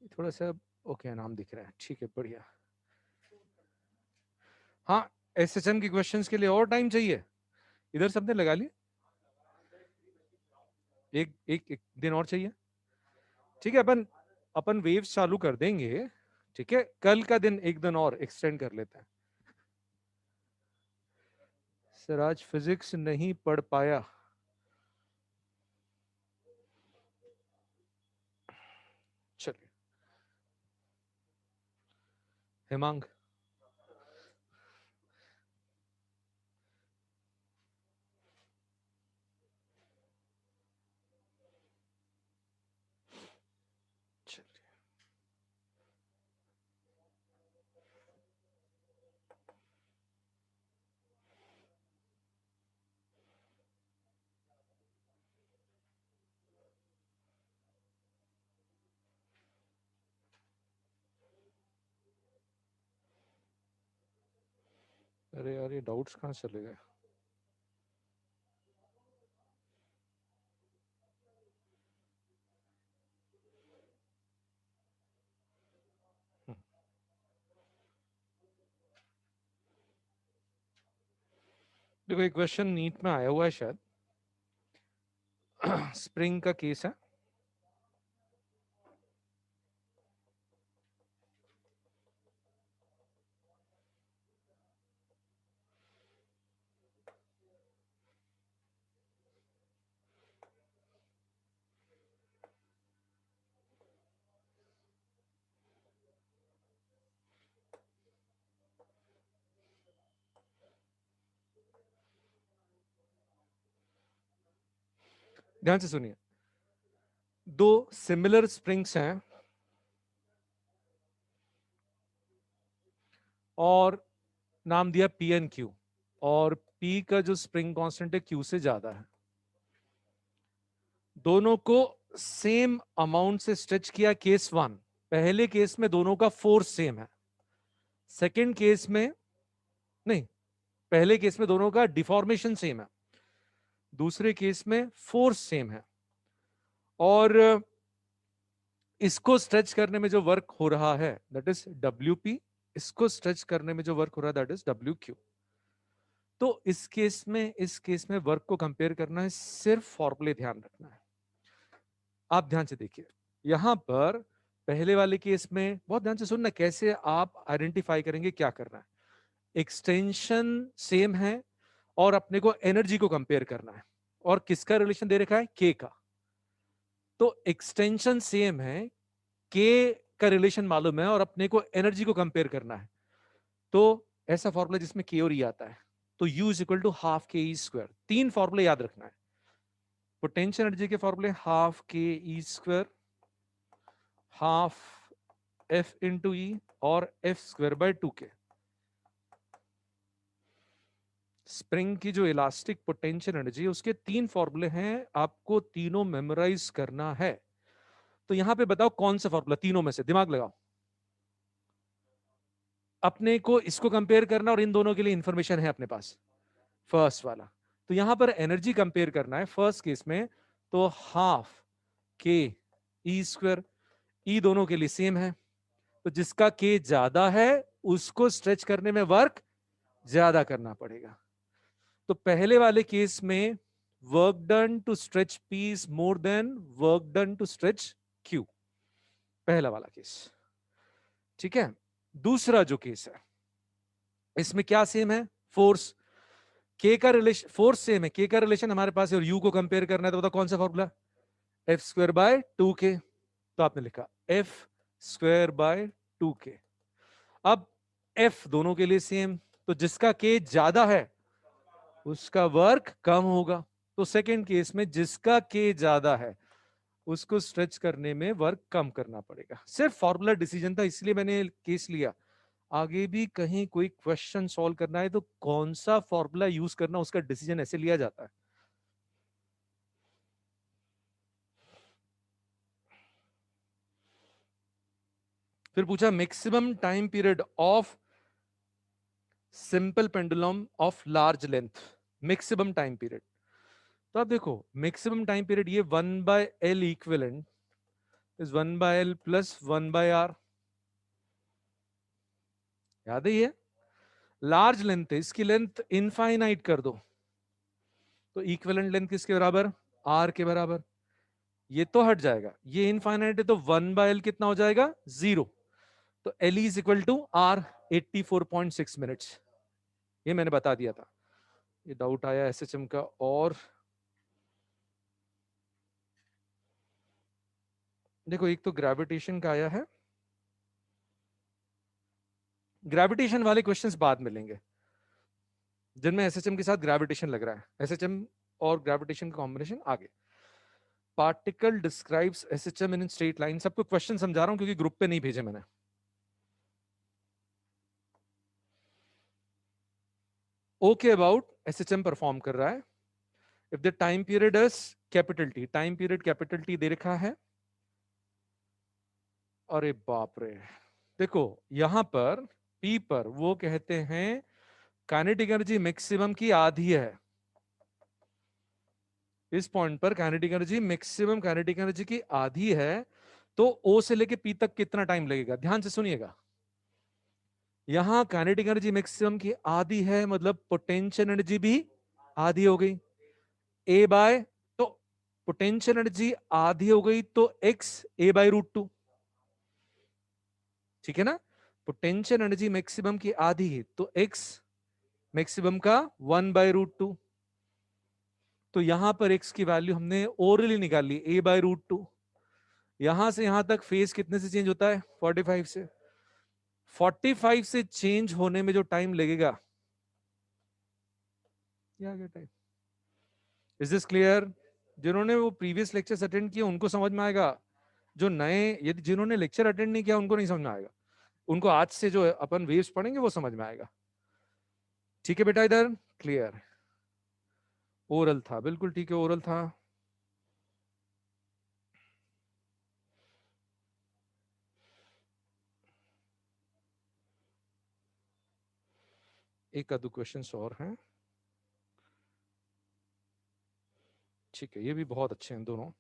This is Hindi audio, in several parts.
थोड़ा सा ओके नाम दिख रहा है, ठीक है बढ़िया। हाँ, एसएचएम की क्वेश्चंस के लिए और टाइम चाहिए? इधर सबने लगा लिया? एक दिन और चाहिए? ठीक है, अपन अपन वेव्स चालू कर देंगे। ठीक है, कल का दिन एक दिन और एक्सटेंड कर लेते हैं। सर आज फिजिक्स नहीं पढ़ पाया। चलिए, हेमांग। चलिए, अरे यार ये डाउट्स कहाँ चले गए? देखो एक क्वेश्चन नीट में आया हुआ है शायद। स्प्रिंग का केस है। ध्यान से सुनिए, दो सिमिलर स्प्रिंग्स हैं और नाम दिया पी एन क्यू, और पी का जो स्प्रिंग कांस्टेंट है क्यू से ज्यादा है। दोनों को सेम अमाउंट से स्ट्रेच किया, केस वन। पहले केस में दोनों का फोर्स सेम है। सेकंड केस में नहीं, पहले केस में दोनों का डिफॉर्मेशन सेम है, दूसरे केस में फोर्स सेम है। और इसको स्ट्रेच करने में जो वर्क हो रहा है दैट इज डब्ल्यू पी, इसको स्ट्रेच करने में जो वर्क हो रहा है दैट इज डब्ल्यू क्यू। तो इस केस में वर्क को कंपेयर करना है, सिर्फ फॉर्मूले ध्यान रखना है। आप ध्यान से देखिए, यहां पर पहले वाले केस में बहुत ध्यान से सुनना, कैसे आप आइडेंटिफाई करेंगे क्या करना है। एक्सटेंशन सेम है और अपने को एनर्जी को कंपेयर करना है, और किसका रिलेशन दे रखा है? के का। तो एक्सटेंशन सेम है, के का रिलेशन मालूम है, और अपने को एनर्जी को कंपेयर करना है। तो ऐसा फॉर्मूला जिसमें के और ई आता है, तो U is equal to half k e square. तीन फॉर्मूले याद रखना है। पोटेंशियल एनर्जी के फॉर्मूले half k e square, half F into ई, और F square by 2k। Spring की जो इलास्टिक पोटेंशियल एनर्जी है उसके तीन फॉर्मूले हैं, आपको तीनों मेमोराइज करना है। तो यहां पे बताओ कौन सा फॉर्मूला तीनों में से, दिमाग लगाओ। अपने को इसको कंपेयर करना और इन दोनों के लिए इंफॉर्मेशन है अपने पास, फर्स्ट वाला। तो यहां पर एनर्जी कंपेयर करना है फर्स्ट केस में, तो हाफ के ई स्क्वायर, ई दोनों के लिए सेम है, तो जिसका के ज्यादा है उसको स्ट्रेच करने में वर्क ज्यादा करना पड़ेगा। तो पहले वाले केस में work done to stretch P is more than work done to stretch Q, पहला वाला केस। ठीक है, दूसरा जो केस है इसमें क्या सेम है? फोर्स। के का रिलेशन, फोर्स सेम है, के का रिलेशन हमारे पास है, और यू को कंपेयर करना है, तो बताओ कौन सा formula? F square by 2k। तो आपने लिखा एफ स्क्वायर बाय 2k। अब एफ दोनों के लिए सेम, तो जिसका के ज्यादा है उसका वर्क कम होगा। तो सेकेंड केस में जिसका के ज्यादा है उसको स्ट्रेच करने में वर्क कम करना पड़ेगा। सिर्फ फॉर्मूला डिसीजन था, इसलिए मैंने केस लिया। आगे भी कहीं कोई क्वेश्चन सॉल्व करना है तो कौन सा फॉर्मूला यूज करना, उसका डिसीजन ऐसे लिया जाता है। फिर पूछा maximum time period of simple pendulum of large length, maximum time period. तो आप देखो मैक्सिमम टाइम पीरियड ये 1/L equivalent is 1/L plus 1/R। याद है ये लार्ज लेंथ है, इसकी लेंथ इनफाइनाइट कर दो तो इक्विवेलेंट लेंथ किसके बराबर, R के बराबर। ये तो हट जाएगा, ये इनफाइनाइट है तो 1/L कितना हो जाएगा, 0। तो L is equal to R 84.6 minutes. ये मैंने बता दिया था। ये डाउट आया एसएचएम का। और देखो एक तो ग्रेविटेशन का आया है, ग्रेविटेशन वाले क्वेश्चंस बाद में लेंगे जिनमें एसएचएम के साथ ग्रेविटेशन लग रहा है। एसएचएम और ग्रेविटेशन का कॉम्बिनेशन आगे। Particle describes SHM in straight line. सबको क्वेश्चन समझा रहा हूं क्योंकि ग्रुप पे नहीं भेजे मैंने। ओके अबाउट एसएचएम परफॉर्म कर रहा है। If the time period is capital T, time period capital T दे रखा है। अरे बाप रे, देखो यहां पर पी पर वो कहते हैं काइनेटिक एनर्जी मैक्सिमम की आधी है। इस पॉइंट पर kinetic energy maximum kinetic energy की आधी है। तो ओ से लेके पी तक कितना टाइम लगेगा, ध्यान से सुनिएगा। यहां काइनेटिक एनर्जी मैक्सिमम की आधी है, मतलब पोटेंशियल एनर्जी भी आधी हो गई। ए बाय, तो पोटेंशियल एनर्जी आधी हो गई तो एक्स ए बाय √2। ठीक है ना, पोटेंशियल एनर्जी मैक्सिमम की आधी है तो एक्स मैक्सिमम का 1/√2। तो यहां पर एक्स की वैल्यू हमने ओरली निकाली ए बाय √2। यहां से यहां तक फेज कितने से चेंज होता है, 45 से। 45 से चेंज होने में जो टाइम लगेगा, क्या क्या टाइम। Is this clear? जिन्होंने वो प्रीवियस लेक्चर्स अटेंड किए उनको समझ में आएगा। जो नए, यदि जिन्होंने लेक्चर अटेंड नहीं किया उनको नहीं समझ में आएगा। उनको आज से जो अपन वेव्स पढ़ेंगे वो समझ में आएगा। ठीक है बेटा, इधर क्लियर। ओरल था, बिल्कुल ठीक है, ओरल था। एक आधो क्वेश्चन और हैं। ठीक है, ये भी बहुत अच्छे हैं दोनों।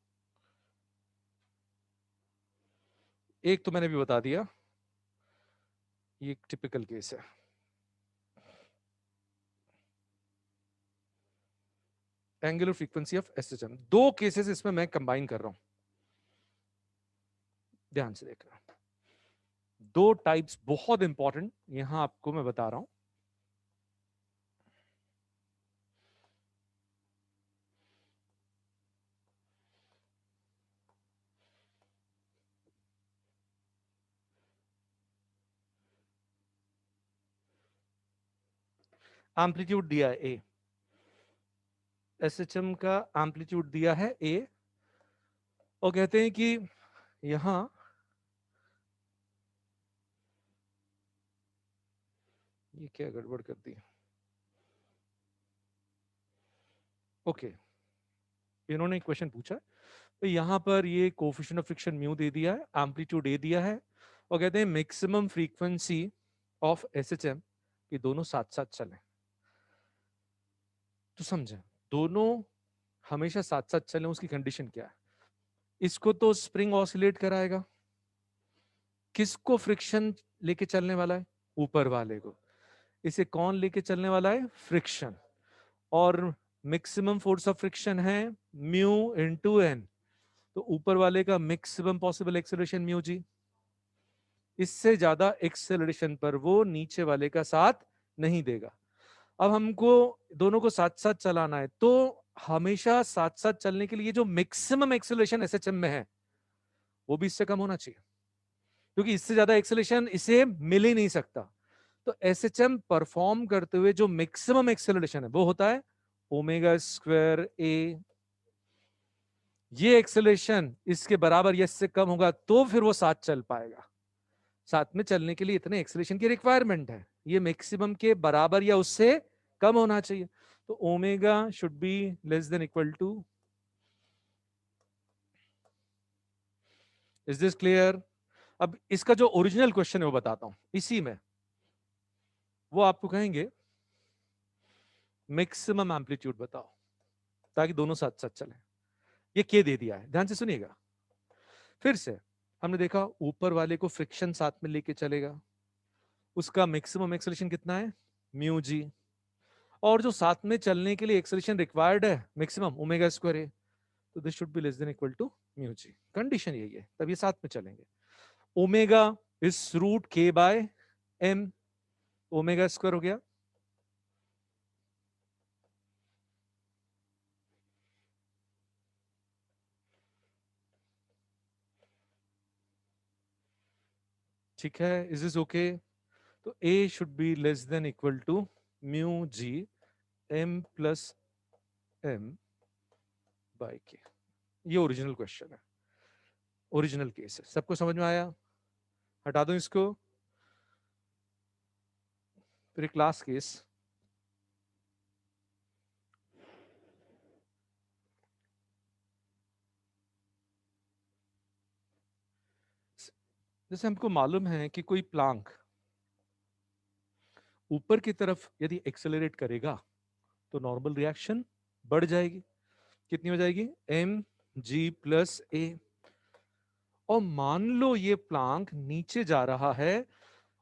एक तो मैंने भी बता दिया, ये एक टिपिकल केस है। एंगुलर फ्रीक्वेंसी ऑफ एसएचएम, दो केसेस इसमें मैं कंबाइन कर रहा हूं, ध्यान से देखना। दो टाइप्स बहुत इंपॉर्टेंट यहां आपको मैं बता रहा हूं। एम्पलीट्यूड दिया है ए, एसएचएम का एम्पलीट्यूड दिया है ए, और कहते हैं कि यहां ये क्या गड़बड़ कर दी। ओके, इन्होंने एक क्वेश्चन पूछा तो यहां पर ये कोफिशिएंट ऑफ फ्रिक्शन म्यू दे दिया है, एम्पलीट्यूड ए दिया है, और कहते हैं मैक्सिमम फ्रीक्वेंसी ऑफ एसएचएम, ये दोनों साथ साथ चलें। तो समझे, दोनों हमेशा साथ साथ चलें, उसकी कंडीशन क्या है। इसको तो स्प्रिंग ऑसिलेट कराएगा, किसको फ्रिक्शन लेके चलने वाला है, ऊपर वाले को। इसे कौन लेके चलने वाला है, फ्रिक्शन। और मैक्सिमम फोर्स ऑफ फ्रिक्शन है म्यू इनटू एन, तो ऊपर वाले का maximum possible acceleration mu G. इससे ज्यादा एक्सेलरेशन पर वो नीचे वाले का साथ नहीं देगा। अब हमको दोनों को साथ साथ चलाना है, तो हमेशा साथ साथ चलने के लिए जो मैक्सिमम एक्सेलरेशन एसएचएम में है वो भी इससे कम होना चाहिए, क्योंकि इससे ज्यादा एक्सेलरेशन इसे मिल ही नहीं सकता। तो एसएचएम परफॉर्म करते हुए जो मैक्सिमम एक्सेलरेशन है वो होता है ओमेगा² ए। ये एक्सेलरेशन इसके बराबर या इससे कम होगा तो फिर वो साथ चल पाएगा। साथ में चलने के लिए इतने एक्सेलरेशन की रिक्वायरमेंट है, ये मैक्सिमम के बराबर या उससे कम होना चाहिए। तो omega should be less than equal to. Is this clear? अब इसका जो ओरिजिनल क्वेश्चन है वो बताता हूं इसी में। वो आपको कहेंगे मैक्सिमम एम्पलीट्यूड बताओ, ताकि दोनों साथ साथ चले। ये के दे दिया है, ध्यान से सुनिएगा फिर से। हमने देखा ऊपर वाले को फ्रिक्शन साथ में लेके चलेगा, उसका मैक्सिमम एक्सेलरेशन कितना है, म्यू जी, और जो साथ में चलने के लिए एक्सेलरेशन रिक्वायर्ड है मैक्सिमम ओमेगा स्क्वायर है, तो this should be less than equal to mu g. Condition यही है, तब ये साथ में चलेंगे। Omega is root k by m, omega square हो गया, ठीक है, इज दिस ओके? तो a should be less than equal to mu g m plus m by k. ये ओरिजिनल क्वेश्चन है, ओरिजिनल केस है। सबको समझ में आया? हटा दो इसको, फिर क्लास केस। जैसे हमको मालूम है कि कोई प्लांक ऊपर की तरफ यदि एक्सेलरेट करेगा तो नॉर्मल रिएक्शन बढ़ जाएगी, कितनी हो जाएगी, एम जी प्लस ए। और मान लो ये प्लांक नीचे जा रहा है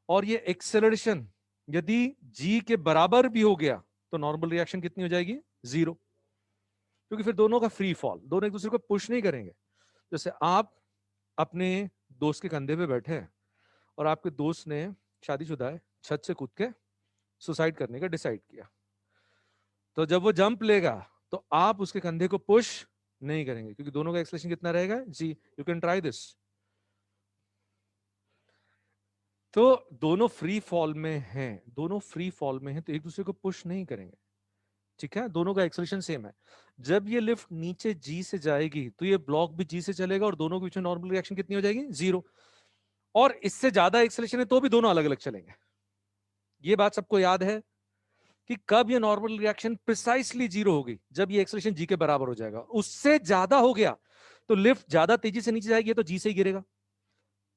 और ये एक्सेलरेशन यदि जी के बराबर भी हो गया तो नॉर्मल रिएक्शन कितनी हो जाएगी, जीरो, क्योंकि फिर दोनों का फ्री फॉल, दोनों एक दूसरे को पुश नहीं करेंगे। जैसे आप अपने दोस्त के कंधे पे बैठे हैं और आपके दोस्त ने, शादीशुदा है, छत से कूद के सुसाइड करने का डिसाइड किया, तो जब वो जंप लेगा तो आप उसके कंधे को पुश नहीं करेंगे, क्योंकि दोनों का एक्सेलरेशन कितना रहेगा, जी। You can try this. तो दोनों फ्री फॉल में हैं, दोनों फ्री फॉल में हैं, तो एक दूसरे को पुश नहीं करेंगे, ठीक है, दोनों का एक्सेलरेशन सेम है। जब ये लिफ्ट नीचे जी से जाएगी तो ये ब्लॉक भी जी से चलेगा और दोनों के बीच में नॉर्मल रिएक्शन कितनी हो जाएगी, जीरो। और इससे ज्यादा एक्सेलरेशन है तो भी दोनों अलग अलग चलेंगे। ये बात सबको याद है कि कब ये नॉर्मल रिएक्शन प्रिसाइसली जीरो होगी, जब ये एक्सेलरेशन जी के बराबर हो जाएगा। उससे ज्यादा हो गया तो लिफ्ट ज्यादा तेजी से नीचे जाएगी तो जी से ही गिरेगा।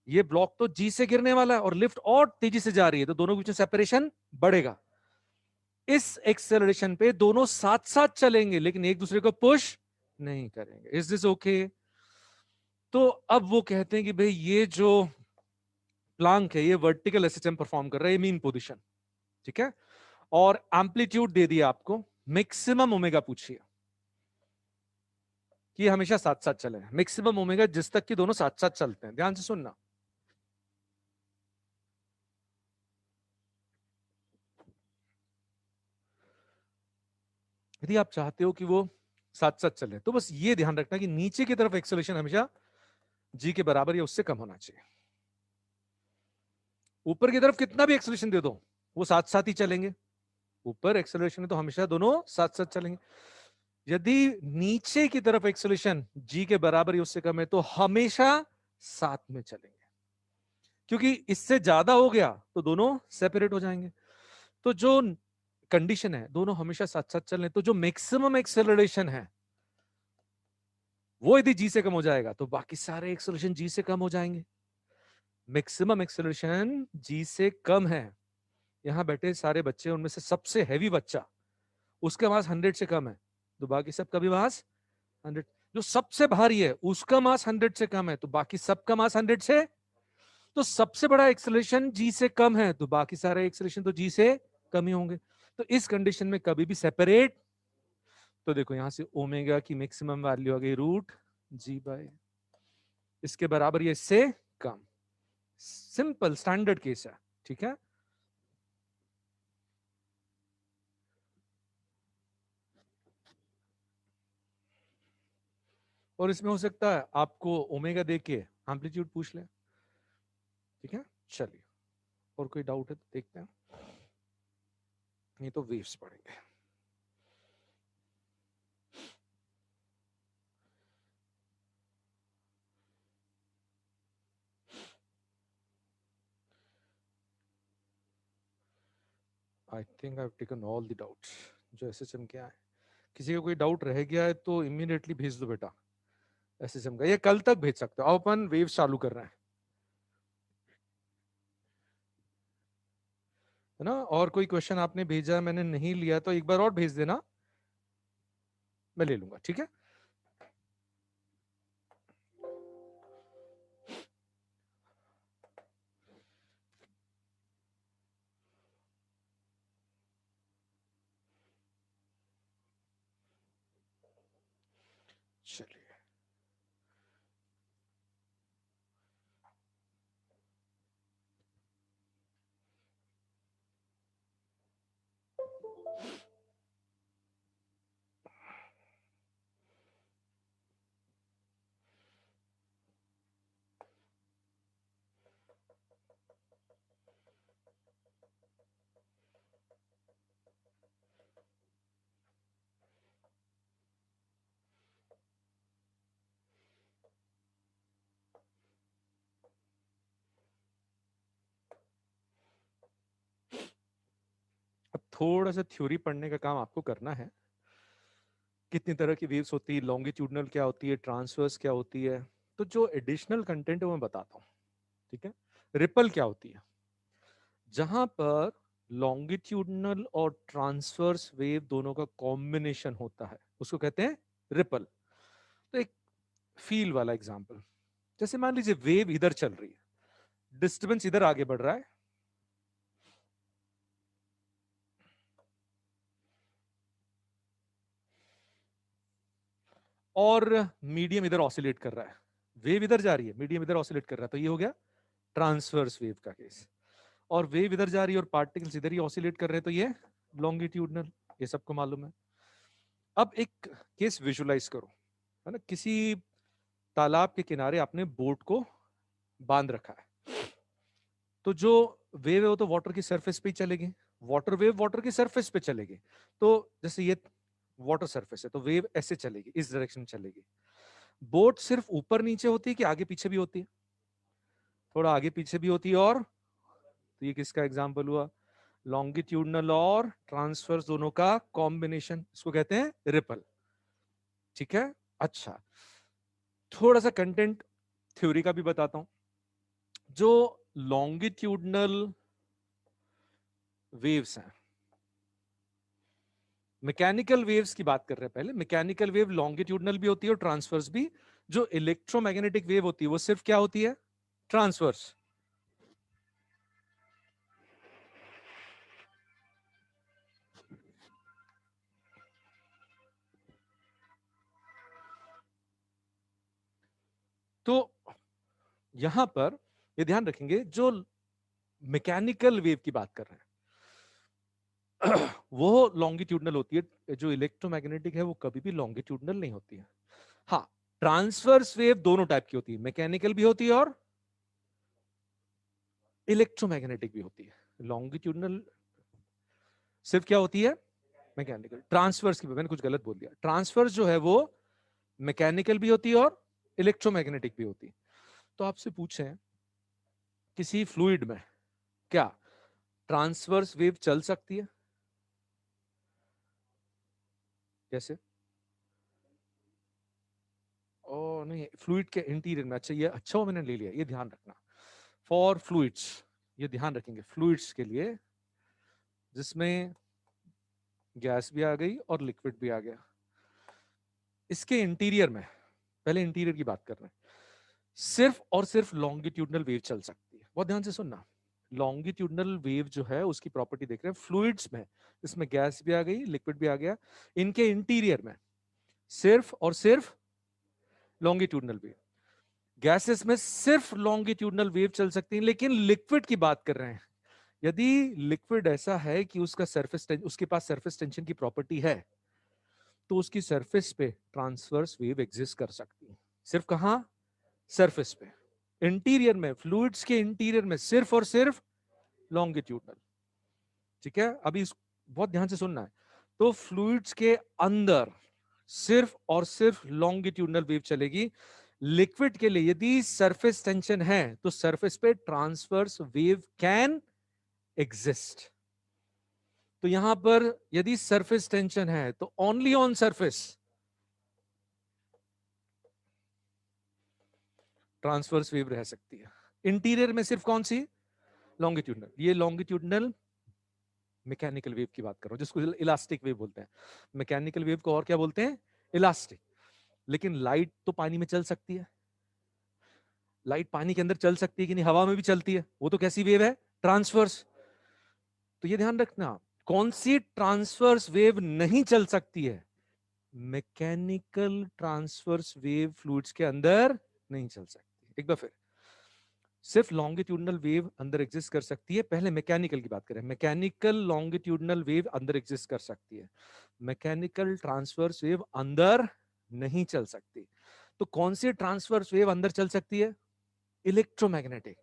ये ब्लॉक तो जी से गिरने वाला है और लिफ्ट और तेजी से जा रही है, तो दोनों के बीच में सेपरेशन बढ़ेगा। इस एक्सेलरेशन पे दोनों साथ साथ चलेंगे लेकिन एक दूसरे को पुश नहीं करेंगे। Is this okay? तो अब वो कहते हैं कि भाई ये जो प्लांक है ये वर्टिकल एसएचएम परफॉर्म कर रहा है, मीन पोजीशन, ठीक है, और एम्पलीट्यूड दे दिया आपको, मैक्सिमम ओमेगा पूछिए कि हमेशा साथ साथ चले, मैक्सिमम ओमेगा जिस तक कि दोनों साथ साथ चलते हैं। ध्यान से सुनना, यदि आप चाहते हो कि वो साथ साथ चले तो बस ये ध्यान रखना कि नीचे की तरफ एक्सेलरेशन हमेशा जी के बराबर या उससे कम होना चाहिए। ऊपर की तरफ कितना भी एक्सेलरेशन दे दो वो साथ साथ ही चलेंगे, ऊपर एक्सेलरेशन है तो हमेशा दोनों साथ साथ चलेंगे। यदि नीचे की तरफ एक्सेलरेशन जी के बराबर या उससे कम है तो हमेशा साथ में चलेंगे, क्योंकि इससे ज्यादा हो गया तो दोनों सेपरेट हो जाएंगे। तो जो कंडीशन है दोनों हमेशा साथ साथ चल रहे, तो जो मैक्सिमम एक्सेलरेशन है वो यदि जी से कम हो जाएगा तो बाकी सारे एक्सेलरेशन जी से कम हो जाएंगे। मैक्सिमम एक्सेलरेशन जी से कम है, यहां बैठे सारे बच्चे उनमें से सबसे हैवी बच्चा उसका मास 100 से कम है तो बाकी सब का भी मास 100, जो सबसे भारी है उसका मास 100 से कम है तो बाकी सबका मास 100 से, तो सबसे बड़ा एक्सेलरेशन जी से कम है तो बाकी सारे एक्सेलरेशन तो जी से कम ही होंगे। तो इस कंडीशन में कभी भी सेपरेट, तो देखो यहां से ओमेगा की मैक्सिमम वैल्यू आ गई रूट जी बाय, इसके बराबर या इससे कम, सिंपल स्टैंडर्ड केस है, ठीक है। और इसमें हो सकता है आपको ओमेगा दे के एम्पलीट्यूड पूछ ले, ठीक है। चलिए, और कोई डाउट है तो देखते हैं, नहीं तो वेव्स पढ़ेंगे। I think I have taken all the doubts जो एसएचएम के आए। किसी का कोई डाउट रह गया है तो इमीडिएटली भेज दो बेटा एसएचएम का, ये कल तक भेज सकते हो। अपन वेव्स चालू कर रहे हैं, है ना। और कोई क्वेश्चन आपने भेजा मैंने नहीं लिया तो एक बार और भेज देना, मैं ले लूंगा, ठीक है। थोड़ा सा थ्योरी पढ़ने का काम आपको करना है। कितनी तरह की वेव्स होती है, लॉन्गिट्यूडनल क्या होती है, ट्रांसवर्स क्या होती है। तो जो एडिशनल कंटेंट है वो मैं बताता हूँ, ठीक है। रिपल क्या होती है? जहां पर लॉन्गिट्यूडनल और ट्रांसवर्स वेव दोनों का कॉम्बिनेशन होता है उसको कहते हैं रिपल। तो एक फील वाला एग्जांपल, जैसे मान लीजिए वेव इधर चल रही है, डिस्टर्बेंस इधर आगे बढ़ रहा है, और मीडियम इधर ऑसिलेट कर रहा है। वेव इधर जा रही है, मीडियम इधर ऑसिलेट कर रहा है, तो ये हो गया ट्रांसवर्स वेव का केस। और वेव इधर जा रही है और पार्टिकल्स इधर ही ऑसिलेट कर रहे हैं, तो ये लॉन्गिट्यूडनल। ये सबको मालूम है। अब एक केस विजुलाइज करो, है ना, किसी तालाब के किनारे आपने बोट को बांध रखा है, तो जो वेव है वो तो वाटर की सरफेस पे ही चलेगी, वाटर वेव वाटर की सरफेस पे चलेगी। तो जैसे ये वाटर सरफेस है तो वेव ऐसे चलेगी, इस डायरेक्शन में चलेगी। बोट सिर्फ ऊपर नीचे होती है कि आगे पीछे भी होती है? थोड़ा आगे पीछे भी होती है। और तो ये किसका एग्जाम्पल हुआ? लॉन्गिट्यूडनल और ट्रांसवर्स दोनों का कॉम्बिनेशन, इसको कहते हैं रिपल। ठीक है। अच्छा, थोड़ा सा कंटेंट थ्योरी का भी बताता हूं। जो लॉन्गिट्यूडनल वेव्स हैं, मैकेनिकल वेव्स की बात कर रहे हैं पहले। मैकेनिकल वेव लॉन्गिट्यूडनल भी होती है और ट्रांसवर्स भी। जो इलेक्ट्रोमैग्नेटिक वेव होती है वो सिर्फ क्या होती है? ट्रांसवर्स। तो यहां पर ये ध्यान रखेंगे, जो मैकेनिकल वेव की बात कर रहे हैं वो लॉन्गिट्यूडनल होती है। जो इलेक्ट्रोमैग्नेटिक है वो कभी भी लॉन्गिट्यूडनल नहीं होती है। हाँ, ट्रांसवर्स वेव दोनों टाइप की होती है, मैकेनिकल भी होती है और इलेक्ट्रोमैग्नेटिक भी होती है। लॉन्गिट्यूडनल सिर्फ क्या होती है? मैकेनिकल। ट्रांसवर्स की मैंने कुछ गलत बोल दिया, ट्रांसवर्स जो है वो मैकेनिकल भी होती है और इलेक्ट्रोमैग्नेटिक भी होती है। तो आपसे पूछें किसी फ्लूइड में क्या ट्रांसवर्स वेव चल सकती है? कैसे? ओ नहीं, फ्लूइड के इंटीरियर में। अच्छा, ये अच्छा हो मैंने ले लिया, ये ध्यान रखना। फॉर फ्लूइड्स, ये ध्यान रखेंगे, फ्लूइड्स के लिए जिसमें गैस भी आ गई और लिक्विड भी आ गया, इसके इंटीरियर में, पहले इंटीरियर की बात कर रहे हैं, सिर्फ और सिर्फ लॉन्गिट्यूडनल वेव चल सकती है। बहुत ध्यान से सुनना। लॉन्गिट्यूडनल वेव जो है उसकी प्रॉपर्टी देख रहे हैं फ्लूइड्स में, इसमें गैस भी आ गई, लिक्विड भी आ गया, इनके इंटीरियर में सिर्फ और सिर्फ लॉन्गिट्यूडनल वेव। गैसेस में सिर्फ लॉन्गिट्यूडनल वेव चल सकती है, लेकिन लिक्विड की बात कर रहे हैं। यदि लिक्विड ऐसा है कि उसका सरफेस, उसके पास सरफेस टेंशन की प्रॉपर्टी है, तो उसकी सरफेस पे ट्रांसवर्स वेव एग्जिस्ट कर सकती है। सिर्फ कहां? सरफेस पे। इंटीरियर में, फ्लूइड्स के इंटीरियर में सिर्फ और सिर्फ लॉन्गिट्यूडनल। ठीक है, अभी बहुत ध्यान से सुनना है। तो फ्लूइड्स के अंदर सिर्फ और सिर्फ लॉन्गिट्यूडनल वेव चलेगी। लिक्विड के लिए यदि सरफेस टेंशन है तो सरफेस पे ट्रांसवर्स वेव कैन एग्जिस्ट। तो यहां पर यदि सरफेस टेंशन है तो only on surface transverse wave रह सकती है। इंटीरियर में सिर्फ कौन सी? लॉन्गिट्यूडनल। ये लॉन्गिट्यूडनल मैकेनिकल वेव की बात कर रहा हूं, जिसको इलास्टिक वेव बोलते हैं। मैकेनिकल वेव को और क्या बोलते हैं? इलास्टिक। लेकिन लाइट तो पानी में चल सकती है, लाइट पानी के अंदर चल सकती है कि नहीं? हवा में भी चलती है, वो तो कैसी वेव है? ट्रांसवर्स। तो ये ध्यान रखना, कौन सी ट्रांसवर्स वेव नहीं चल सकती है? मैकेनिकल ट्रांसवर्स वेव फ्लूइड्स के अंदर नहीं चल सकती। एक बार फिर, सिर्फ लॉन्गिट्यूडनल वेव अंदर एग्जिस्ट कर सकती है। पहले मैकेनिकल की बात करें, मैकेनिकल लॉन्गिट्यूडनल वेव अंदर एग्जिस्ट कर सकती है, मैकेनिकल ट्रांसवर्स वेव अंदर नहीं चल सकती। तो कौन सी ट्रांसवर्स वेव अंदर चल सकती है? इलेक्ट्रोमैग्नेटिक।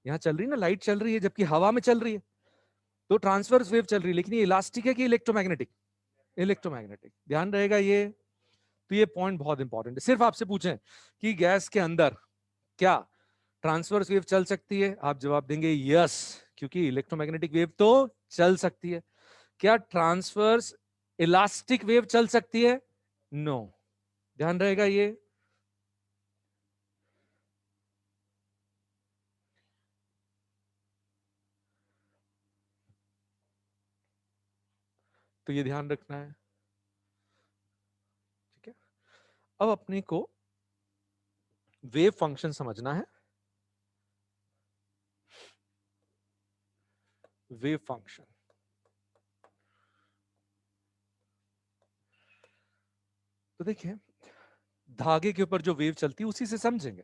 यहां चल रही ना, लाइट चल रही है जबकि हवा में चल रही है, तो ट्रांसवर्स वेव चल रही है, लेकिन ये इलास्टिक है कि इलेक्ट्रोमैग्नेटिक? इलेक्ट्रोमैग्नेटिक। ध्यान रहेगा ये। तो ये पॉइंट बहुत इंपॉर्टेंट है। सिर्फ आपसे पूछें कि गैस के अंदर क्या ट्रांसवर्स वेव चल सकती है, आप जवाब देंगे यस, क्योंकि इलेक्ट्रोमैग्नेटिक वेव तो चल सकती है। क्या ट्रांसवर्स इलास्टिक वेव चल सकती है? नो। ध्यान रहेगा ये। तो ये ध्यान रखना है, ठीक है। अब अपने को वेव फंक्शन समझना है। वेव फंक्शन, तो देखिए धागे के ऊपर जो वेव चलती है उसी से समझेंगे।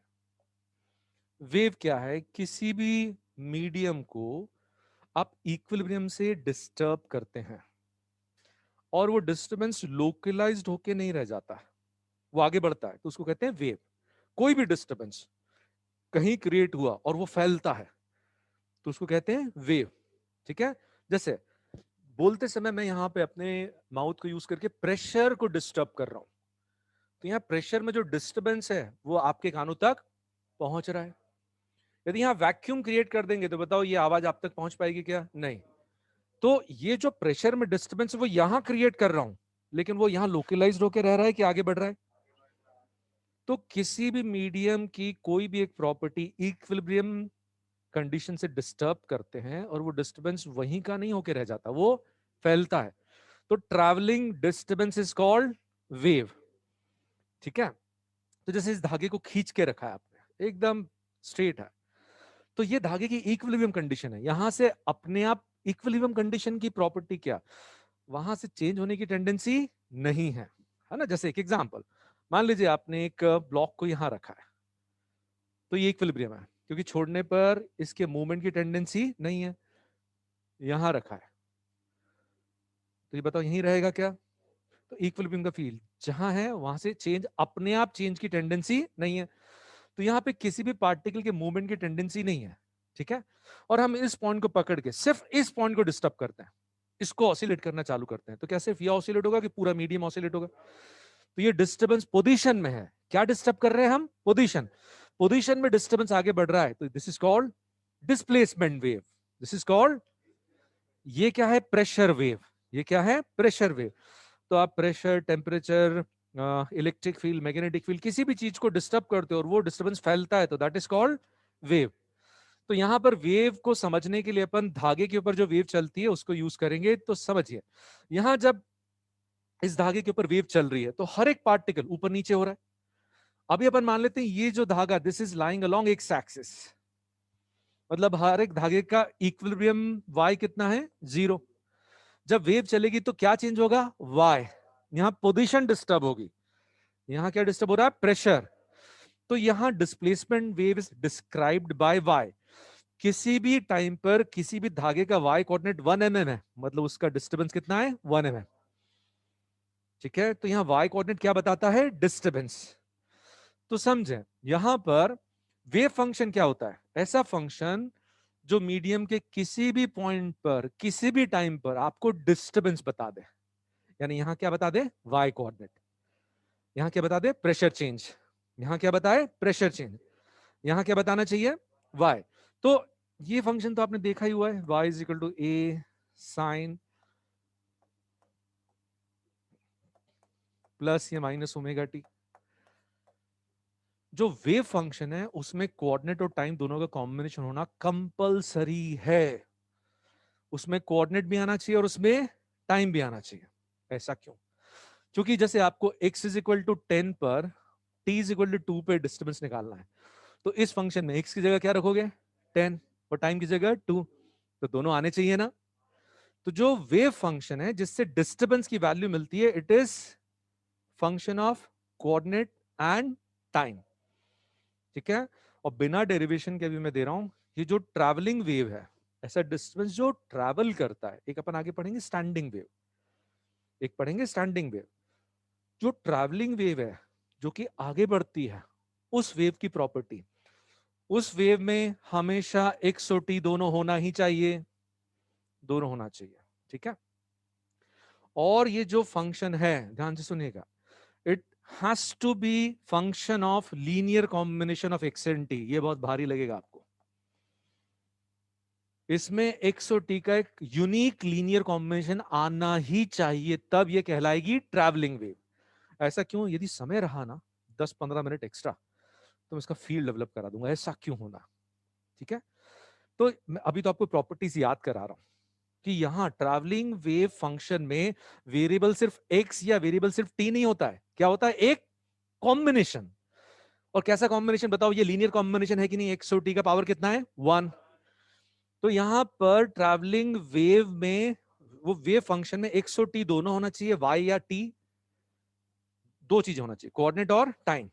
वेव क्या है? किसी भी मीडियम को आप इक्विलिब्रियम से डिस्टर्ब करते हैं और वो डिस्टरबेंस लोकलाइज्ड होके नहीं रह जाता है, वो आगे बढ़ता है, तो उसको कहते हैं वेव। कोई भी डिस्टरबेंस कहीं क्रिएट हुआ और वो फैलता है तो उसको कहते हैं वेव, ठीक है। जैसे बोलते समय मैं यहाँ पे अपने माउथ को यूज करके प्रेशर को डिस्टर्ब कर रहा हूं, तो यहाँ प्रेशर में जो डिस्टरबेंस है वो आपके कानों तक पहुंच रहा है। यदि यहाँ वैक्यूम क्रिएट कर देंगे तो बताओ ये आवाज आप तक पहुंच पाएगी क्या? नहीं। तो ये जो प्रेशर में डिस्टरबेंस वो यहां क्रिएट कर रहा हूं, लेकिन वो यहां लोकलाइज्ड होकर रह रहा है कि आगे बढ़ रहा है? तो किसी भी मीडियम की कोई भी एक प्रॉपर्टी इक्विलिब्रियम कंडीशन से डिस्टर्ब करते हैं और वो डिस्टरबेंस वहीं का नहीं होके रह जाता, वो फैलता है। तो travelling disturbance is called wave, ठीक है। तो जैसे इस धागे को खींच के रखा है आपने, एकदम स्ट्रेट है, तो ये धागे की इक्विलिब्रियम कंडीशन है। यहां से अपने आप इक्विलिब्रियम कंडीशन की प्रॉपर्टी क्या, वहां से चेंज होने की टेंडेंसी नहीं है ना। जैसे एक एग्जांपल, मान लीजिए आपने एक ब्लॉक को यहां रखा है, तो ये इक्विलिब्रियम है क्योंकि छोड़ने पर इसके मूवमेंट की टेंडेंसी नहीं है। यहां रखा है तो ये बताओ यहीं रहेगा क्या? तो इक्विलिब्रियम का फील्ड जहां है वहां से चेंज, अपने आप चेंज की टेंडेंसी नहीं है। तो यहाँ पे किसी भी पार्टिकल के मूवमेंट की टेंडेंसी नहीं है, ठीक है। और हम इस पॉइंट को पकड़ के सिर्फ इस पॉइंट को डिस्टर्ब करते हैं, इसको ऑसिलेट करना चालू करते हैं, तो क्या सिर्फ ये ऑसिलेट होगा कि पूरा मीडियम ऑसिलेट होगा? तो ये डिस्टर्बेंस पोजीशन में है। क्या डिस्टर्ब कर रहे हैं हम? पोजीशन। पोजीशन में डिस्टर्बेंस आगे बढ़ रहा है तो this is called displacement wave. This is called, ये क्या है? Pressure wave. ये क्या है? Pressure wave. तो आप pressure, temperature, electric field, magnetic field, किसी भी चीज को डिस्टर्ब करते हो और वो डिस्टर्बेंस फैलता है तो दैट इज कॉल्ड वेव। तो यहां पर वेव को समझने के लिए अपन धागे के ऊपर जो वेव चलती है उसको यूज करेंगे। तो समझिए, यहां जब इस धागे के ऊपर वेव चल रही है तो हर एक पार्टिकल ऊपर नीचे हो रहा है। अभी अपन मान लेते हैं ये जो धागा, this is lying along x axis, मतलब हर एक धागे का इक्विलिब्रियम y कितना है? 0। जब वेव चलेगी तो क्या चेंज होगा? y। यहां पोजीशन डिस्टर्ब होगी, यहां क्या डिस्टर्ब हो रहा है? प्रेशर। तो यहां displacement wave is described bye y। किसी भी टाइम पर किसी भी धागे का y कोऑर्डिनेट 1 mm है, मतलब उसका डिस्टर्बेंस कितना है? 1 mm, ठीक है। तो यहां y कोऑर्डिनेट क्या बताता है? डिस्टर्बेंस। तो समझें यहां पर वेव फंक्शन क्या होता है? ऐसा फंक्शन जो मीडियम के किसी भी पॉइंट पर किसी भी टाइम पर आपको डिस्टर्बेंस बता दे। यानी यहां क्या बता दे? y coordinate. यहां क्या बता दे? Pressure change. यहां क्या बताए? Pressure change. यहां क्या बताना चाहिए? y। तो ये फंक्शन तो आपने देखा ही हुआ है, y is equal to a sine plus या माइनस ओमेगा टी। जो वेव फंक्शन है उसमें कोऑर्डिनेट और टाइम दोनों का कॉम्बिनेशन होना कंपलसरी है। उसमें कोऑर्डिनेट भी आना चाहिए और उसमें टाइम भी आना चाहिए। ऐसा क्यों? क्योंकि जैसे आपको x इज इक्वल टू 10 पर t इज इक्वल टू 2 पे डिस्टर्बेंस निकालना है, तो इस फंक्शन में x की जगह क्या रखोगे? 10, और टाइम की जगह 2, तो दोनों आने चाहिए ना। तो जो वेव फंक्शन है जिससे डिस्टर्बेंस की वैल्यू मिलती है, it is function of coordinate and time, ठीक है। और बिना डेरिवेशन के भी मैं दे रहा हूं, ये जो ट्रैवलिंग वेव है, ऐसा डिस्टर्बेंस जो ट्रैवल करता है, एक अपन आगे पढ़ेंगे स्टैंडिंग वेव, एक पढ़ेंगे स्टैंडिंग वेव। जो ट्रैवलिंग वेव है जो कि आगे बढ़ती है, उस वेव की प्रॉपर्टी, उस वेव में हमेशा एक्स और टी दोनों होना ही चाहिए, दोनों होना चाहिए, ठीक है। और ये जो फंक्शन है, ध्यान से सुनिएगा, it has to be function of linear combination of x and t. ये बहुत भारी लगेगा आपको, इसमें एक्स और टी का एक यूनिक लीनियर कॉम्बिनेशन आना ही चाहिए, तब ये कहलाएगी ट्रैवलिंग वेव। ऐसा क्यों? यदि समय रहा ना 10-15 मिनट एक्स्ट्रा, तो मैं इसका फील्ड डेवलप करा दूंगा, ऐसा क्यों होना। ठीक है, तो मैं अभी तो आपको प्रॉपर्टीज याद करा रहा हूं कि यहां ट्रैवलिंग वेव फंक्शन में वेरिएबल सिर्फ एक्स या वेरिएबल सिर्फ टी नहीं होता है, क्या होता है? एक कॉम्बिनेशन। और कैसा कॉम्बिनेशन बताओ? ये लीनियर कॉम्बिनेशन है कि नहीं? एक्स और टी का पावर कितना है? 1। तो यहां पर ट्रैवलिंग वेव में वो वेव फंक्शन में एक्स और टी दोनों होना चाहिए, वाई या टी, दो चीजें होना चाहिए, कोऑर्डिनेट और टाइम।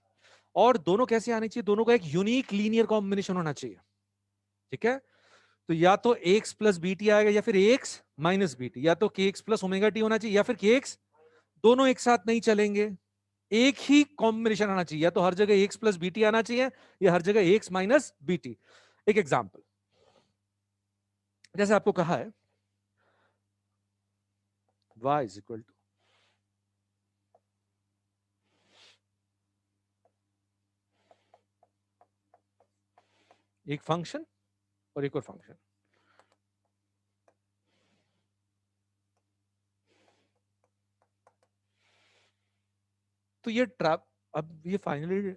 और दोनों कैसे आनी चाहिए? दोनों का एक यूनिक लीनियर कॉम्बिनेशन होना चाहिए। ठीक है, तो या तो एक्स प्लस बी टी आएगा या फिर एक्स माइनस बी टी, या तो के एक्स प्लस ओमेगा टी होना चाहिए या फिर के एक्स, दोनों एक साथ नहीं चलेंगे, एक ही कॉम्बिनेशन आना चाहिए। या तो हर जगह एक्स प्लस बी टी आना चाहिए या हर जगह एक्स माइनस बी टी। एक एग्जाम्पल, जैसे आपको कहा है y इज इक्वल टू एक फंक्शन और एक और फंक्शन। तो ये ट्रैप, अब ये फाइनली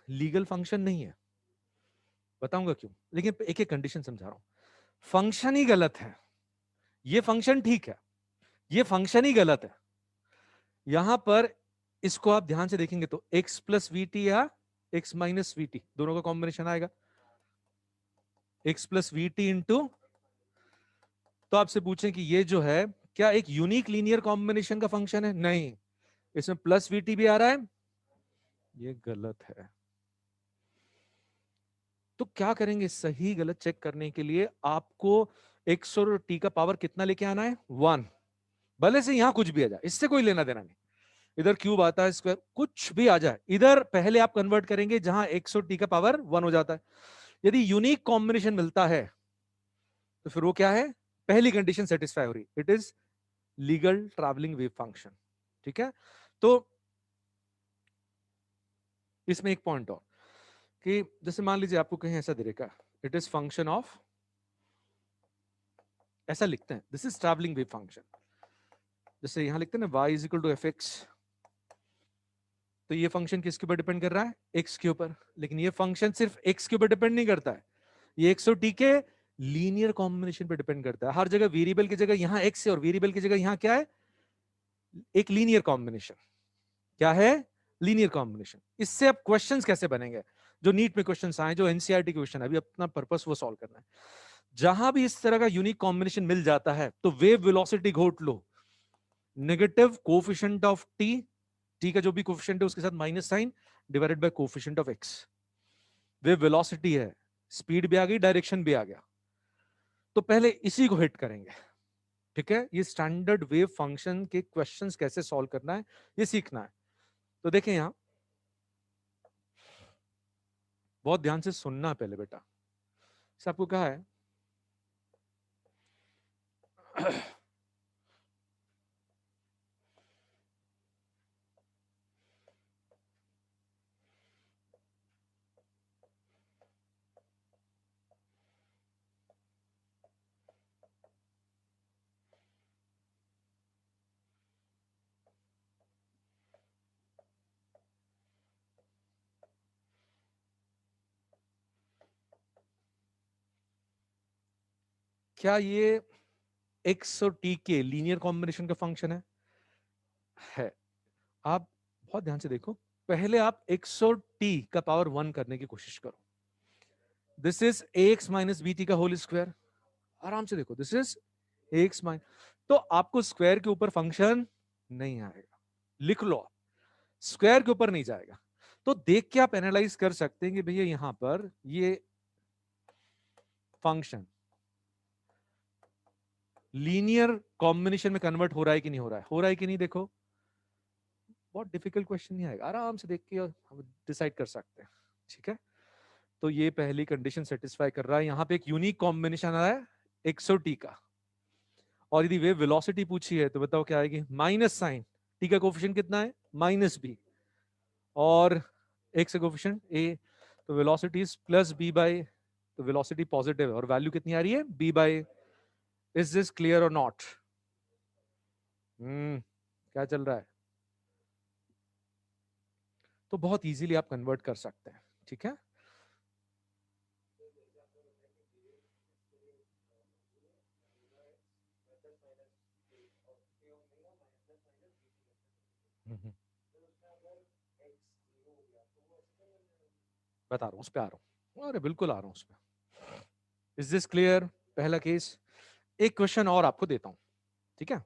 लीगल फंक्शन नहीं है, बताऊंगा क्यों, लेकिन एक एक कंडीशन समझा रहा हूं। फंक्शन ही गलत है, ये फंक्शन ठीक है, ये फंक्शन ही गलत है। यहां पर इसको आप ध्यान से देखेंगे तो x प्लस वी टी या x माइनस वी टी, दोनों का कॉम्बिनेशन आएगा, x plus we T into. तो आपसे पूछें कि ये जो है क्या एक यूनिक लीनियर कॉम्बिनेशन का फंक्शन है? नहीं, इसमें प्लस वी टी भी आ रहा है, ये गलत है। तो क्या करेंगे सही गलत चेक करने के लिए? आपको एक्स और टी का पावर कितना लेके आना है? 1। भले से यहां कुछ भी आ जाए, इससे कोई लेना देना नहीं। इधर क्यूब आता है, स्क्वायर कुछ भी आ जाए, इधर पहले आप कन्वर्ट करेंगे जहां एक्स और टी का पावर 1 हो जाता है। यदि यूनिक कॉम्बिनेशन मिलता है तो फिर वो क्या है? पहली कंडीशन सेटिस्फाई हो रही, it is legal travelling wave function. ठीक है, तो इसमें एक पॉइंट और कि जैसे मान लीजिए आपको कहीं ऐसा दे रखा, इट इज फंक्शन ऑफ, ऐसा लिखते हैं this is travelling wave function, जैसे यहां लिखते हैं ना y is equal to f x. तो ये फंक्शन किसके ऊपर डिपेंड कर रहा है? x के ऊपर। लेकिन ये फंक्शन सिर्फ x के ऊपर डिपेंड नहीं करता है, ये x और t के लीनियर कॉम्बिनेशन पे डिपेंड करता है। हर जगह वेरिएबल की जगह यहां x है और वेरिएबल की जगह यहां क्या है? एक लीनियर कॉम्बिनेशन। क्या है? Linear combination. इससे अब क्वेश्चंस कैसे बनेंगे? जो नीट में क्वेश्चंस आए, जो एनसीईआरटी क्वेश्चन है, अभी अपना पर्पस वो सॉल्व करना है। जहां भी इस तरह का यूनिक कॉम्बिनेशन मिल जाता है तो वेव वेलोसिटी घोट लो, negative coefficient of t, t का जो भी कोफिशिएंट है उसके साथ minus sign divided by coefficient of x. Wave velocity है, स्पीड भी आ गई, डायरेक्शन भी आ गया, तो पहले इसी को हिट करेंगे। ठीक है, ये स्टैंडर्ड वेव फंक्शन के क्वेश्चंस कैसे सॉल्व करना है ये सीखना है। तो देखें यहां, बहुत ध्यान से सुनना पहले बेटा, आपको कहा है क्या ये एक्स और टी के लीनियर कॉम्बिनेशन का फंक्शन है? आप बहुत ध्यान से देखो, पहले आप एक्स और टी का पावर 1 करने की कोशिश करो। This is x minus b t का होल स्क्वायर। आराम से देखो, दिस इज एक्स माइनस, तो आपको स्क्वायर के ऊपर फंक्शन नहीं आएगा, लिख लो आप, स्क्वायर के ऊपर नहीं जाएगा। तो देख के आप एनालाइज कर सकते हैं कि भैया यहां पर ये फंक्शन लीनियर कॉम्बिनेशन में कन्वर्ट हो रहा है कि नहीं हो रहा है, हो रहा है कि नहीं। देखो, बहुत डिफिकल्ट क्वेश्चन नहीं आएगा, आराम से देख के हम डिसाइड कर सकते हैं। ठीक है, तो ये पहली कंडीशन सेटिस्फाई कर रहा है, यहां पे एक यूनिक कॉम्बिनेशन आ रहा है एक्स और टी का। और यदि वेव वेलोसिटी पूछी है तो बताओ क्या आएगी? माइनस साइन, टी का कोफिशिएंट कितना है? माइनस बी, और एक्स का कोफिशिएंट ए, तो velocity is plus b by तो वेलोसिटी पॉजिटिव है और वैल्यू कितनी आ रही है b by. Is this clear और नॉट? क्या चल रहा है? तो बहुत इजीली आप कन्वर्ट कर सकते हैं, ठीक है। बता रहा हूँ, उस पे आ रहा हूँ, अरे बिल्कुल आ रहा हूँ उस पे। Is this clear? पहला केस। एक क्वेश्चन और आपको देता हूं, ठीक है।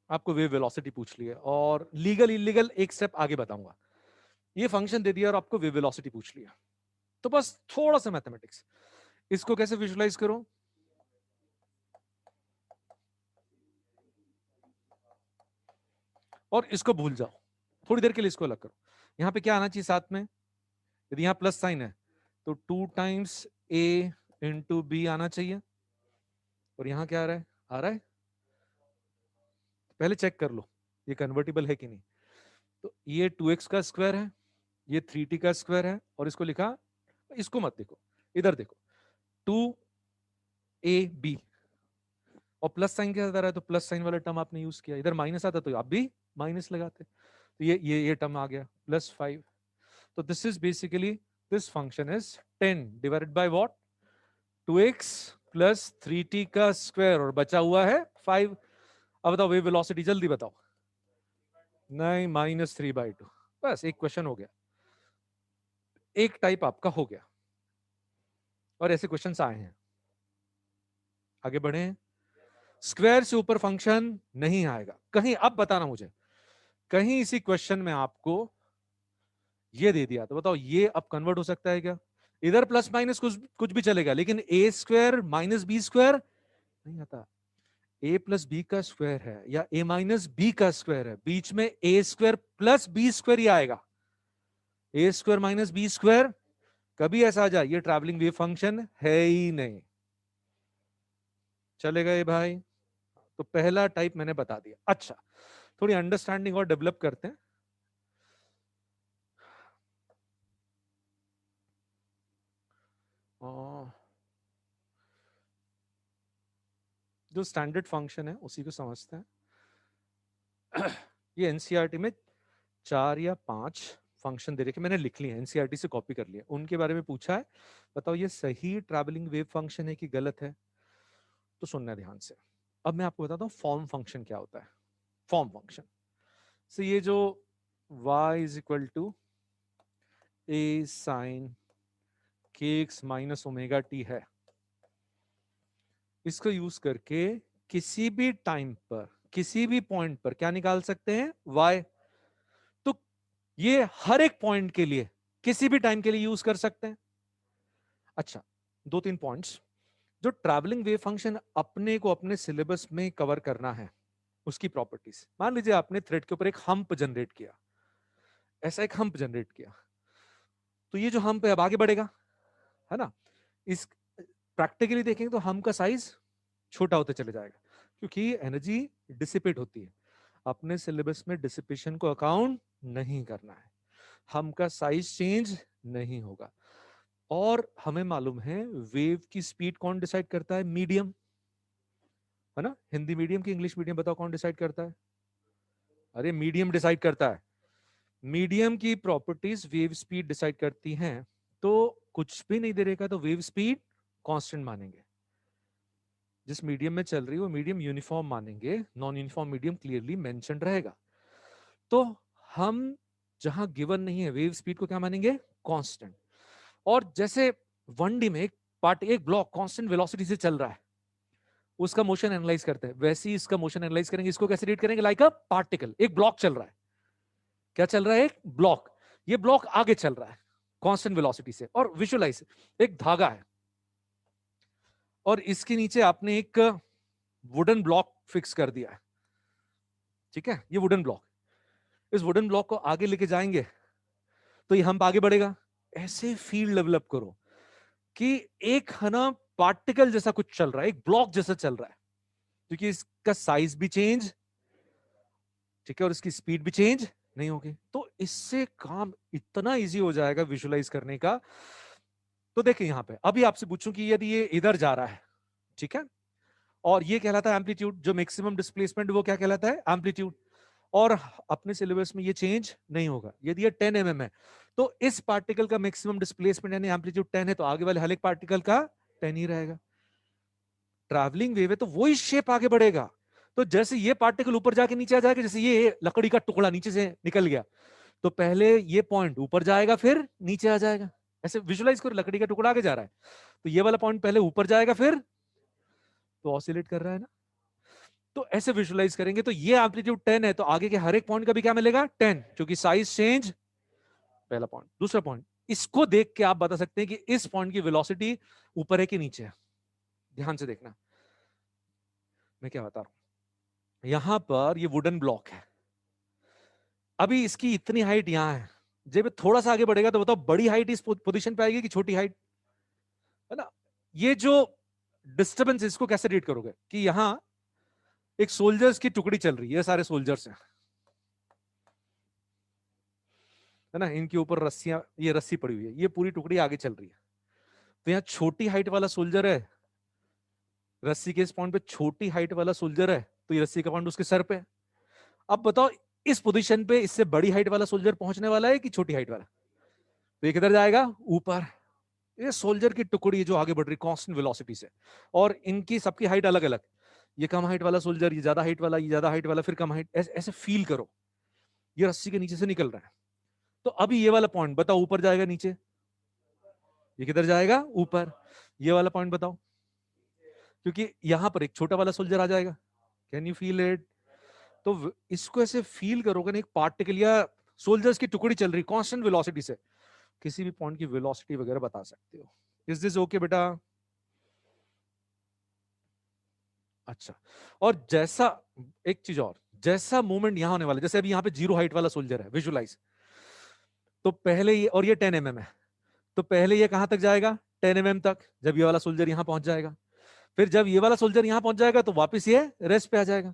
आपको वेव वेलोसिटी पूछ ली है और लीगल इलीगल एक स्टेप आगे बताऊंगा। ये फंक्शन दे दिया और आपको वेव वेलोसिटी पूछ लिया, तो बस थोड़ा सा मैथमेटिक्स। इसको कैसे विजुलाइज करो? और इसको भूल जाओ, थोड़ी देर के लिए इसको अलग करो। यहां पे क्या आना चाहिए साथ में? यदि यहां प्लस साइन है तो 2 टाइम्स a इंटू बी आना चाहिए। और यहां क्या आ रहा है? आ रहा है, पहले चेक कर लो ये कन्वर्टिबल है कि नहीं। तो ये 2x का स्क्वायर है, ये 3t का स्क्वायर है, और इसको लिखा, इसको मत देखो, इधर देखो, 2ab, और प्लस साइन क्या आता रहा है, तो प्लस साइन वाला टर्म आपने यूज किया। इधर माइनस आता तो आप भी माइनस लगाते। तो ये टर्म आ गया +5। तो this is basically, this function is 10 divided by what? 2x plus 3t का स्क्वायर, और बचा हुआ है 5। अब बताओ वेव वेलोसिटी, जल्दी बताओ। नहीं, -3/2। बस एक क्वेश्चन हो गया, एक टाइप आपका हो गया। और ऐसे क्वेश्चंस आए हैं। आगे बढ़े। स्क्वायर से ऊपर फंक्शन नहीं आएगा कहीं। अब बताना मुझे, कहीं इसी क्वेश्चन में आपको ये दे दिया तो बताओ ये अब कन्वर्ट हो सकता है क्या? इधर प्लस माइनस कुछ कुछ भी चलेगा, लेकिन ए स्क्वायर माइनस बी स्क्वायर नहीं आता। ए प्लस बी का स्क्वायर है या ए माइनस बी का स्क्वायर है, बीच में ए स्क्वायर प्लस बी स्क्वायर ही आएगा। ए स्क्वायर माइनस बी स्क्वायर कभी ऐसा आ जाए, ये ट्रैवलिंग वेव फंक्शन है ही नहीं। चलेगा ये भाई? तो पहला टाइप मैंने बता दिया। अच्छा, थोड़ी अंडरस्टैंडिंग और डेवलप करते हैं। जो स्टैंडर्ड फंक्शन है उसी को समझते हैं। ये एनसीईआरटी में 4 या 5 फंक्शन दे रखे, मैंने लिख लिए, एनसीईआरटी से कॉपी कर लिया, उनके बारे में पूछा है। बताओ ये सही ट्रैवलिंग वेव फंक्शन है कि गलत है? तो सुनना ध्यान से। अब मैं आपको बताता हूँ फॉर्म फंक्शन क्या होता है। फॉर्म फंक्शन से ये जो y is equal to a sine kx minus omega t है, इसको यूज करके किसी भी टाइम पर किसी भी पॉइंट पर क्या निकाल सकते हैं? y। तो ये हर एक पॉइंट के लिए किसी भी टाइम के लिए यूज कर सकते हैं। अच्छा, 2-3 पॉइंट्स जो ट्रैवलिंग वेव फंक्शन अपने को अपने सिलेबस में कवर करना है, उसकी प्रॉपर्टीज। मान लीजिए आपने थ्रेड के ऊपर एक हम्प जनरेट किया, ऐसा एक हम्प जनरेट किया, तो ये जो हम्प है अब आगे बढ़ेगा, है ना। इस प्रैक्टिकली देखेंगे तो हम्प का साइज छोटा होते चले जाएगा, क्योंकि एनर्जी डिसिपेट होती है। अपने सिलेबस में डिसिपेशन को अकाउंट नहीं करना है, हम्प का साइज चेंज नहीं होगा। और हमें मालूम है वेव की स्पीड कौन डिसाइड करता है? मीडियम, है ना। हिंदी मीडियम की इंग्लिश मीडियम, बताओ कौन डिसाइड करता है? अरे मीडियम डिसाइड करता है। मीडियम की प्रॉपर्टीज वेव स्पीड डिसाइड करती हैं। तो कुछ भी नहीं दे रहेगा तो वेव स्पीड कांस्टेंट मानेंगे। जिस मीडियम में चल रही है वो मीडियम यूनिफॉर्म मानेंगे, non uniform medium clearly mention रहेगा। तो हम जहां गिवन नहीं है वेव स्पीड को क्या मानेंगे? कांस्टेंट। और जैसे 1D में एक ब्लॉक कांस्टेंट वेलोसिटी से चल रहा है, उसका मोशन एनालाइज करते हैं, वैसे ही इसका मोशन एनालाइज करेंगे। इसको कैसे रीड करेंगे? Like a particle. एक ब्लॉक चल रहा है, क्या चल रहा है? एक ब्लॉक। ये ब्लॉक आगे चल रहा है कांस्टेंट वेलोसिटी से। और विजुअलाइज, एक धागा है और इसके नीचे आपने एक वुडन ब्लॉक फिक्स कर दिया है। ठीक है, ये वुडन ब्लॉक, इस वुडन ब्लॉक को आगे लेके जाएंगे तो ये हम्प आगे बढ़ेगा। ऐसे फील डेवलप करो कि एक है ना पार्टिकल जैसा कुछ चल रहा है, एक ब्लॉक जैसा चल रहा है, क्योंकि इसका साइज भी चेंज, ठीक है, और इसकी स्पीड भी चेंज नहीं होगी। तो इससे काम इतना इजी हो जाएगा विजुलाइज करने का। तो देखिए यहां पे अभी आपसे पूछूं कि यदि ये इधर जा रहा है, ठीक है, और ये कहलाता है एम्पलीट्यूड, जो मैक्सिमम डिस्प्लेसमेंट वो क्या कहलाता है, एम्पलीट्यूड। और अपने सिलेबस में ये चेंज नहीं होगा। यदि ये 10 mm है तो इस पार्टिकल का मैक्सिमम डिस्प्लेसमेंट यानी एम्पलीट्यूड 10 है, तो आगे वाले हर एक पार्टिकल का 10 ही रहेगा। ट्रैवलिंग वेव है तो वही शेप आगे बढ़ेगा। तो जैसे ये पार्टिकल ऊपर जाके नीचे आ जाएगा, जैसे ये लकड़ी का टुकड़ा नीचे से निकल गया, तो पहले ये पॉइंट ऊपर जाएगा फिर नीचे आ जाएगा। ऐसे विजुलाइज करो, लकड़ी का टुकड़ा आगे जा रहा है तो ये वाला पॉइंट पहले ऊपर जाएगा फिर, तो ऑसिलेट कर रहा है ना, तो ऐसे विजुलाइज करेंगे। तो ये एम्पलीट्यूड 10 है तो आगे के हर एक पॉइंट का भी क्या मिलेगा, 10, क्योंकि साइज चेंज, पहला पॉइंट। दूसरा पॉइंट, इसको देख के आप बता सकते हैं कि इस पॉइंट की वेलोसिटी ऊपर है कि नीचे है। ध्यान से देखना मैं क्या बता रहा हूं। यहां पर ये वुडन ब्लॉक है, अभी इसकी इतनी हाइट यहां है, जब थोड़ा सा आगे बढ़ेगा तो बताओ बड़ी हाइट इस पोजीशन पे आएगी कि छोटी हाइट, है ना। ये जो डिस्टर्बेंस इसको कैसे रीड करोगे कि यहां एक सोल्जर्स की टुकड़ी चल रही है, सारे सोल्जर्स हैं, है ना, इनके ऊपर रस्सियां, ये रस्सी पड़ी हुई है, ये पूरी टुकड़ी आगे चल रही है। तो यहाँ छोटी हाइट वाला सोल्जर है, रस्सी के इस पॉइंट पे छोटी हाइट वाला सोल्जर है, तो ये रस्सी का पॉइंट उसके सर पे। अब बताओ इस पोजीशन पे इससे बड़ी हाइट वाला सोल्जर पहुंचने वाला है कि छोटी हाइट वाला, तो ये किधर जाएगा, ऊपर। ये सोल्जर की टुकड़ी जो आगे बढ़ रही कांस्टेंट वेलोसिटी से, और इनकी सबकी हाइट अलग अलग, ये कम हाइट वाला सोल्जर, ये ज्यादा हाइट वाला, ये ज्यादा हाइट वाला, फिर कम हाइट, ऐसे फील करो ये रस्सी के नीचे से निकल रहा है। तो अभी ये वाला पॉइंट बताओ ऊपर जाएगा नीचे, ये किधर जाएगा, ऊपर। ये वाला पॉइंट बताओ, क्योंकि यहां पर एक छोटा वाला सोल्जर आ जाएगा। Can you feel it. तो इसको ऐसे फील करोगे ना, एक पार्टिकल या सोल्जर्स की टुकड़ी चल रही कांस्टेंट वेलोसिटी से, किसी भी पॉइंट की वेलोसिटी वगैरह बता सकते हो। इज दिस ओके बेटा। अच्छा, और जैसा, एक चीज और, जैसा मूवमेंट यहां होने वाला है, जैसे अभी यहाँ पे 0 हाइट वाला सोल्जर है, विजुलाइज, तो पहले ये, और ये 10 mm है, तो पहले ये कहां तक जाएगा, 10 mm तक, जब ये वाला सोल्जर यहां पहुंच जाएगा। फिर जब ये वाला सोल्जर यहां पहुंच जाएगा तो वापस ये रेस्ट पे आ जाएगा।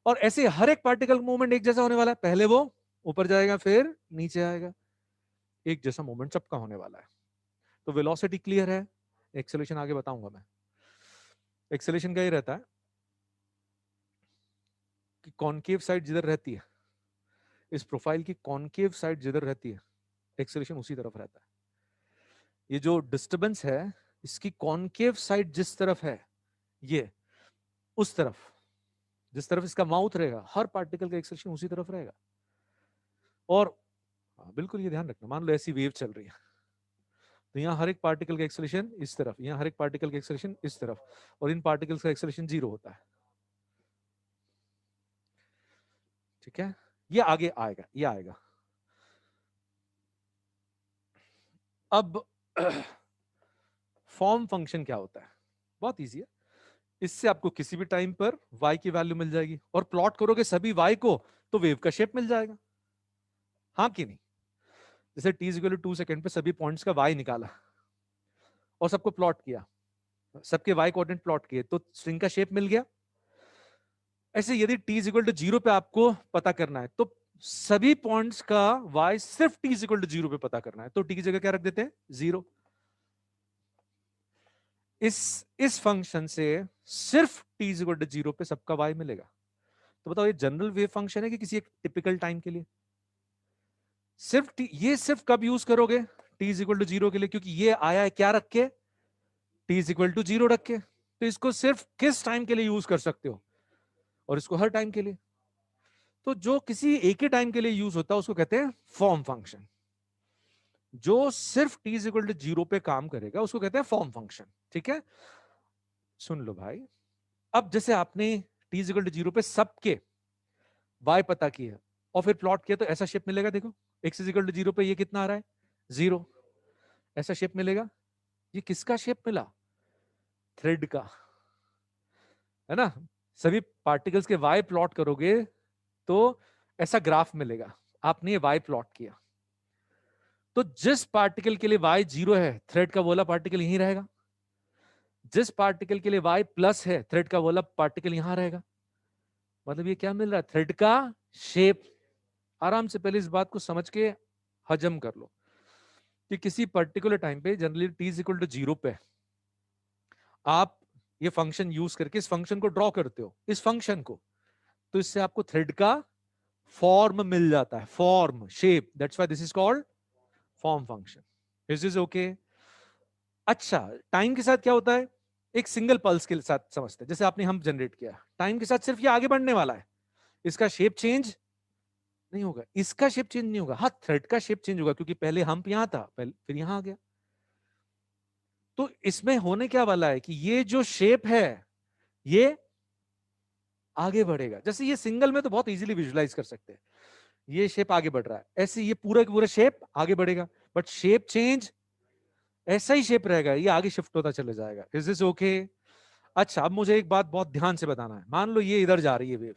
और ऐसे हर एक पार्टिकल मूवमेंट एक जैसा होने वाला है, पहले वो ऊपर जाएगा फिर नीचे आएगा, एक जैसा मूवमेंट सबका होने वाला है। तो वेलोसिटी क्लियर है। एक्सेलरेशन आगे बताऊंगा मैं। एक्सेलरेशन का ये रहता है कि कॉनकेव साइड जिधर रहती है, इस प्रोफाइल की कॉनकेव साइड जिधर रहती है, एक्सेलरेशन उसी तरफ रहता है। ये जो डिस्टरबेंस है, इसकी कॉनकेव साइड जिस तरफ है, ये उस तरफ, जिस तरफ इसका माउथ रहेगा, हर पार्टिकल का एक्सेलरेशन उसी तरफ रहेगा। और हाँ, बिल्कुल ये ध्यान रखना, मान लो ऐसी वेव चल रही है, तो यहाँ हर एक पार्टिकल का एक्सेलरेशन इस तरफ, यहाँ हर एक पार्टिकल का एक्सेलरेशन इस तरफ, और इन पार्टिकल्स का एक्सेलरेशन 0 होता है। ठीक है, ये आगे आएगा, ये आएगा। अब फॉर्म फंक्शन क्या होता है, बहुत इजी है। इससे आपको किसी भी टाइम पर y की वैल्यू मिल जाएगी, और प्लॉट करोगे सभी y को तो वेव का शेप मिल जाएगा, हाँ कि नहीं। जैसे t इक्वल टू 2 सेकंड पे सभी पॉइंट्स का y निकाला और सबको प्लॉट किया, सबके y कोऑर्डिनेट प्लॉट किए, तो स्ट्रिंग का शेप मिल गया। ऐसे यदि t इक्वल टू 0 पे आपको पता करना है, तो सभी पॉइंट्स का y सिर्फ t इक्वल टू 0 पे पता करना है, तो t की जगह क्या रख देते हैं, 0। इस फंक्शन से सिर्फ t इक्वल टू 0 पे सबका y मिलेगा। तो बताओ ये जनरल वेव फंक्शन है कि किसी एक टिपिकल टाइम के लिए। सिर्फ ये सिर्फ कब यूज करोगे, t इक्वल टू 0 के लिए, क्योंकि ये आया है क्या रख के, t इक्वल टू 0 रख के। तो इसको सिर्फ किस टाइम के लिए यूज कर सकते हो, और इसको हर टाइम के लिए। तो जो किसी एक ही टाइम के लिए यूज होता है उसको कहते हैं फॉर्म फंक्शन। जो सिर्फ t इक्वल टू 0 पे काम करेगा उसको कहते हैं फॉर्म फंक्शन। ठीक है, सुन लो भाई। अब जैसे आपने t इक्वल टू 0 पे सबके y पता किया और फिर प्लॉट किया, तो ऐसा शेप मिलेगा। देखो x इक्वल टू 0 पे ये कितना आ रहा है, 0, ऐसा शेप मिलेगा। ये किसका शेप मिला, थ्रेड का, है ना। सभी पार्टिकल्स के y प्लॉट करोगे तो ऐसा ग्राफ मिलेगा। आपने ये y प्लॉट किया, तो जिस पार्टिकल के लिए y 0 है, थ्रेड का वो वाला पार्टिकल यहीं रहेगा। जिस पार्टिकल के लिए y प्लस है, थ्रेड का वो वाला पार्टिकल यहां रहेगा। मतलब ये क्या मिल रहा है? थ्रेड का शेप। आराम से पहले इस बात को समझ के हजम कर लो कि किसी पर्टिकुलर टाइम पे, generally t is equal to 0 पे, आप ये फंक्शन यूज करके इस फंक्शन को ड्रॉ करते हो, इस फंक्शन को, तो इससे आपको थ्रेड का फॉर्म मिल जाता है, form, shape. That's why this is called form function. Is this okay? अच्छा, टाइम के साथ क्या होता है? एक सिंगल पल्स के साथ समझते हैं, जैसे आपने हम जनरेट किया, टाइम के साथ सिर्फ ये आगे बढ़ने वाला है, इसका शेप चेंज नहीं होगा, इसका शेप चेंज नहीं होगा। हाँ, थ्रेड का शेप चेंज होगा, क्योंकि पहले हम्प यहां था, पहले फिर यहां आ गया। तो इसमें होने क्या वाला है कि ये जो शेप है ये आगे बढ़ेगा। जैसे ये सिंगल में तो बहुत इजीली विजुलाइज कर सकते हैं, ये शेप आगे बढ़ रहा है, ऐसे ये पूरा का पूरा शेप आगे बढ़ेगा, बट शेप चेंज, ऐसा ही शेप रहेगा, ये आगे शिफ्ट होता चले जाएगा। Is this okay? अच्छा, अब मुझे एक बात बहुत ध्यान से बताना है। मान लो ये इधर जा रही है वेव,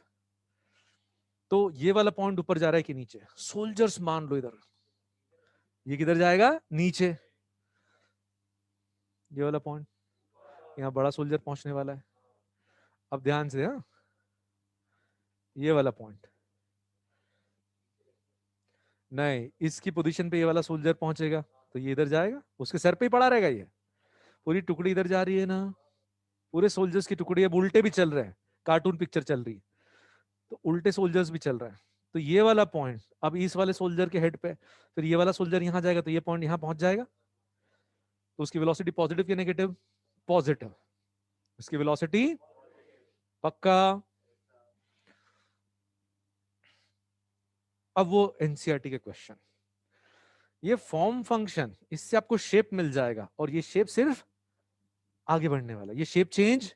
तो ये वाला पॉइंट ऊपर जा रहा है कि नीचे? सोल्जर्स मान लो इधर, ये किधर जाएगा? नीचे। ये वाला पॉइंट, यहाँ बड़ा सोल्जर पहुंचने वाला है। अब ध्यान से, हाँ, ये वाला पॉइंट नहीं, इसकी पोजीशन पे ये वाला सोल्जर पहुंचेगा, तो ये इधर जाएगा, उसके सर पे ही पड़ा रहेगा। ये पूरी टुकड़ी इधर जा रही है ना, पूरे सोल्जर्स की टुकड़ी। अब उल्टे भी चल रहे हैं, कार्टून पिक्चर चल रही है, तो उल्टे सोल्जर्स भी चल रहे हैं। तो ये वाला पॉइंट अब इस वाले सोल्जर के हेड पे, फिर ये वाला सोल्जर यहां जाएगा, तो ये पॉइंट यहां पहुंच जाएगा। तो उसकी वेलोसिटी पॉजिटिव या नेगेटिव? पॉजिटिव। उसकी वेलोसिटी पक्का। अब वो एनसीईआरटी के क्वेश्चन, ये फॉर्म फंक्शन, इससे आपको शेप मिल जाएगा, और ये शेप सिर्फ आगे बढ़ने वाला, ये शेप चेंज,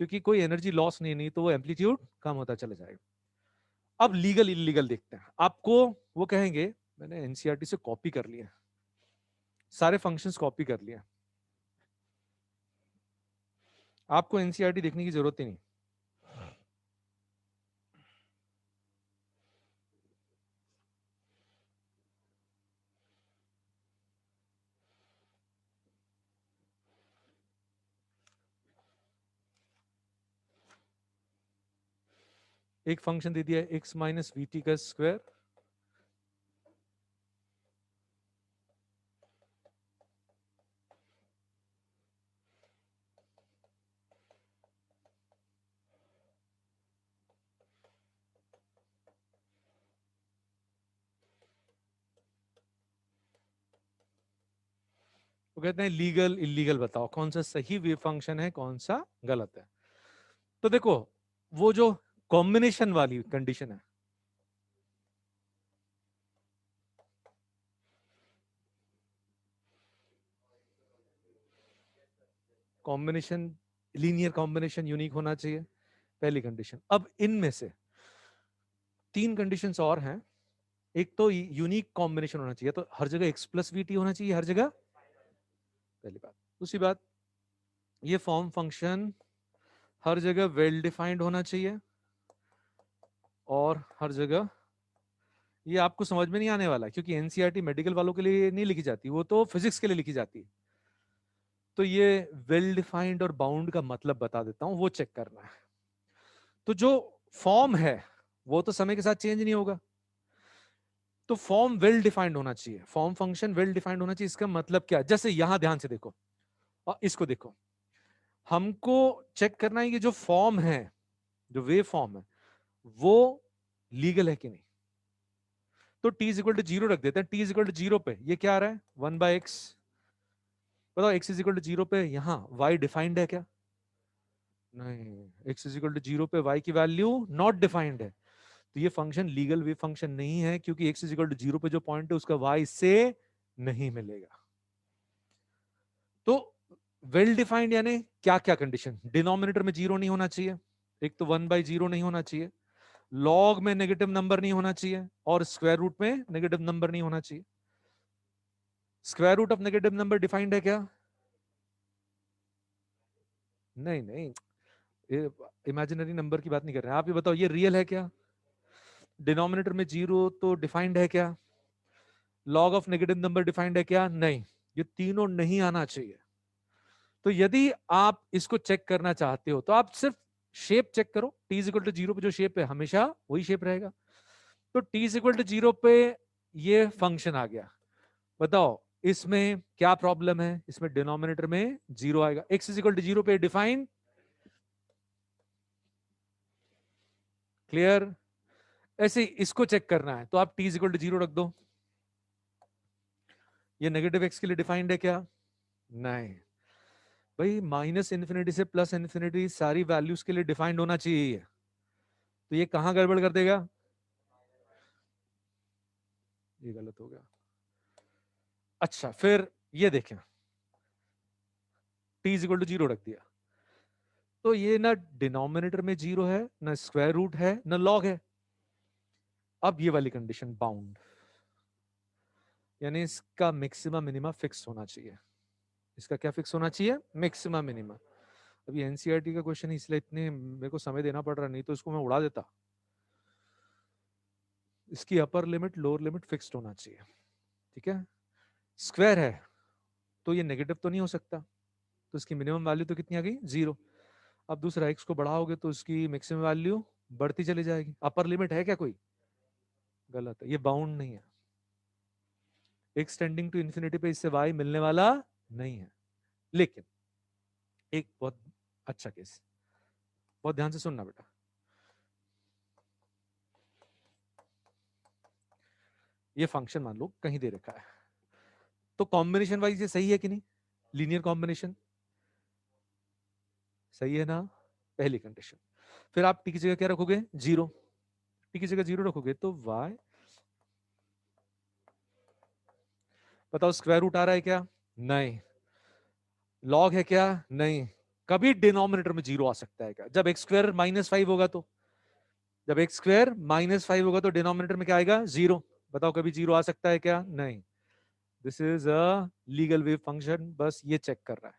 क्योंकि कोई एनर्जी लॉस नहीं, तो वो एम्पलीट्यूड कम होता चला जाएगा। अब लीगल इलीगल देखते हैं। आपको वो कहेंगे, मैंने एनसीईआरटी से कॉपी कर लिया, सारे फंक्शंस कॉपी कर लिया, आपको एनसीईआरटी देखने की जरूरत ही नहीं। एक फंक्शन दे दिया x माइनस वी टी का स्क्वायर, वो कहते हैं लीगल इलीगल बताओ कौन सा सही वेव फंक्शन है, कौन सा गलत है। तो देखो, वो जो कॉम्बिनेशन वाली कंडीशन है, कॉम्बिनेशन, लीनियर कॉम्बिनेशन यूनिक होना चाहिए, पहली कंडीशन। अब इनमें से तीन कंडीशंस और हैं। एक तो यूनिक कॉम्बिनेशन होना चाहिए, तो हर जगह x प्लस वी टी होना चाहिए, हर जगह, पहली बात। दूसरी बात, ये फॉर्म फंक्शन हर जगह वेल डिफाइंड होना चाहिए, और हर जगह, ये आपको समझ में नहीं आने वाला, क्योंकि एनसीईआरटी मेडिकल वालों के लिए नहीं लिखी जाती, वो तो फिजिक्स के लिए लिखी जाती है। तो ये वेल डिफाइंड और बाउंड का मतलब बता देता हूं, वो चेक करना है। तो जो फॉर्म है वो तो समय के साथ चेंज नहीं होगा, तो फॉर्म वेल डिफाइंड होना चाहिए, फॉर्म फंक्शन वेल डिफाइंड होना चाहिए। इसका मतलब क्या? जैसे यहां ध्यान से देखो और इसको देखो, हमको चेक करना है कि जो फॉर्म है, जो वेव फॉर्म है, वो लीगल है कि नहीं। तो t इज इक्वल टू 0 रख देते हैं। t इज इक्वल टू 0 पे ये क्या आ रहा है? 1/x। बताओ, x इज इक्वल टू 0 पे यहाँ y डिफाइंड है क्या? नहीं, x इज इक्वल टू 0 पे y की वैल्यू नॉट डिफाइंड है, तो ये फंक्शन लीगल वेव फंक्शन नहीं है, क्योंकि x इज इक्वल टू 0 पे जो पॉइंट है उसका y से नहीं मिलेगा। तो वेल डिफाइंड यानी क्या क्या कंडीशन? डिनोमिनेटर में 0 नहीं होना चाहिए, एक तो 1/0 नहीं होना चाहिए, लॉग में नेगेटिव नंबर नहीं होना चाहिए, और स्क्वायर रूट में नेगेटिव नंबर नहीं होना चाहिए। Square root of negative number defined है क्या? नहीं नहीं, इमेजिनरी नंबर की बात नहीं कर रहे हैं आप, ये बताओ ये रियल है क्या? डिनोमिनेटर में 0 तो डिफाइंड है क्या? Log of negative number defined है क्या? नहीं। ये तीनों नहीं आना चाहिए। तो यदि आप इसको चेक करना चाहते हो तो आप सिर्फ शेप चेक करो। t इज इक्वल टू 0 पे जो शेप है हमेशा वही शेप रहेगा। तो t इज इक्वल टू 0 पे ये फंक्शन आ गया। बताओ इसमें क्या प्रॉब्लम है? इसमें डिनोमिनेटर में 0 आएगा। x इज इक्वल टू 0 पे डिफाइन। क्लियर? ऐसे इसको चेक करना है तो आप t इज इक्वल टू 0 रख दो। ये नेगेटिव x के लिए डिफाइंड है क्या? नहीं भाई, माइनस इन्फिनिटी से प्लस इन्फिनिटी सारी वैल्यूज के लिए डिफाइंड होना चाहिए। तो ये कहां गड़बड़ कर देगा? ये गलत हो गया। अच्छा फिर ये देखें, t इज इक्वल टू 0 रख दिया तो ये ना डिनोमिनेटर में 0 है, ना स्क्वायर रूट है, ना लॉग है। अब ये वाली कंडीशन बाउंड, यानी इसका मैक्सिमम मिनिमा फिक्स होना चाहिए। इसका क्या फिक्स होना चाहिए? Maximum minima. अभी एनसीईआरटी का क्वेश्चन इसलिए इतने मेरे को समय देना पड़ रहा, नहीं तो इसको मैं उड़ा देता। इसकी upper limit lower limit fixed होना चाहिए। ठीक है, स्क्वायर है तो ये नेगेटिव तो नहीं हो सकता, तो इसकी मिनिमम वैल्यू तो कितनी आ गई? 0। अब दूसरा एक्स को बढ़ाओगे तो इसकी मैक्सिमम वैल्यू बढ़ती चली जाएगी। अपर लिमिट है क्या कोई? गलत है, ये बाउंड नहीं है। एक्स टेंडिंग टू इन्फिनिटी पे इससे वाई मिलने वाला नहीं है। लेकिन एक बहुत अच्छा केस, बहुत ध्यान से सुनना बेटा। ये फंक्शन मान लो कहीं दे रखा है, तो कॉम्बिनेशन वाइज ये सही है कि नहीं? लीनियर कॉम्बिनेशन सही है ना? पहली कंडीशन। फिर आप टी की जगह क्या रखोगे? 0। टी की जगह 0 रखोगे तो वाई, बताओ स्क्वायर रूट आ रहा है क्या? नहीं। लॉग है क्या? नहीं। कभी डिनोमिनेटर में 0 आ सकता है क्या? जब एक्स स्क्वायर -5 होगा तो, जब एक्स स्क्वायर -5 होगा तो डिनोमिनेटर में क्या आएगा? 0। बताओ कभी 0 आ सकता है क्या? नहीं। This is a legal wave function, बस ये चेक कर रहा है।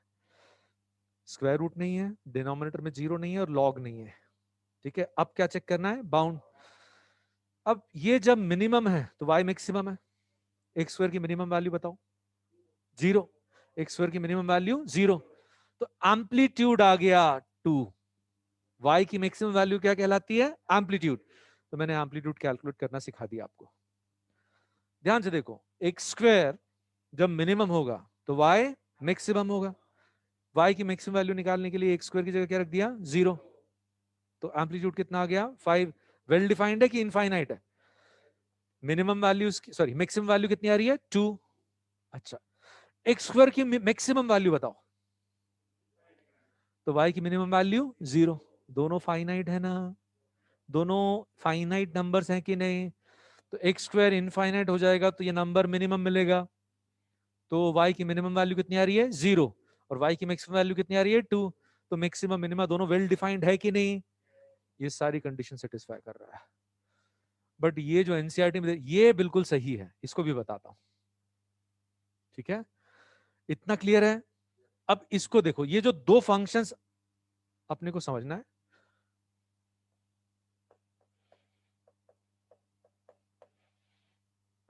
स्क्वायर रूट नहीं है, डिनोमिनेटर में 0 नहीं है और लॉग नहीं है। ठीक है, अब क्या चेक करना है? बाउंड। अब ये जब मिनिमम है तो वाई मैक्सिमम है। एक्स स्क्वायर की मिनिमम वैल्यू बताओ? 0। एक्स स्क्वायर की मिनिमम वैल्यू 0, तो एम्पलीट्यूड आ गया 2। वाई की मैक्सिमम वैल्यू क्या कहलाती है? एम्पलीट्यूड। तो मैंने एम्पलीट्यूड कैलकुलेट करना सिखा दिया आपको। ध्यान से देखो, एक्स स्क्वायर जब मिनिमम होगा तो वाई मैक्सिमम होगा। वाई की मैक्सिमम वैल्यू निकालने के लिए एक्स स्क्वायर की जगह क्या रख दिया? 0। तो एम्पलीट्यूड कितना आ गया? 5। वेल डिफाइंड है कि इनफाइनाइट है? Minimum value, sorry maximum value कितनी आ रही है? 2। अच्छा, एक्स स्क्वायर की मैक्सिमम वैल्यू बताओ? तो y की मिनिमम वैल्यू 0। दोनों फाइनाइट है ना? दोनों फाइनाइट नंबर्स हैं कि नहीं? तो एक्स स्क्वायर इनफाइनाइट हो जाएगा तो ये नंबर मिनिमम मिलेगा। तो y की मिनिमम वैल्यू कितनी आ रही है? 0। और y की मैक्सिमम वैल्यू कितनी आ रही है? 2। तो मैक्सिमम मिनिमम दोनों वेल डिफाइंड है कि नहीं? ये सारी कंडीशन सेटिस्फाई कर रहा है। बट ये जो एनसीईआरटी में ये बिल्कुल सही है, इसको भी बताता हूं। ठीक है, इतना क्लियर है? अब इसको देखो, ये जो दो फंक्शंस अपने को समझना है।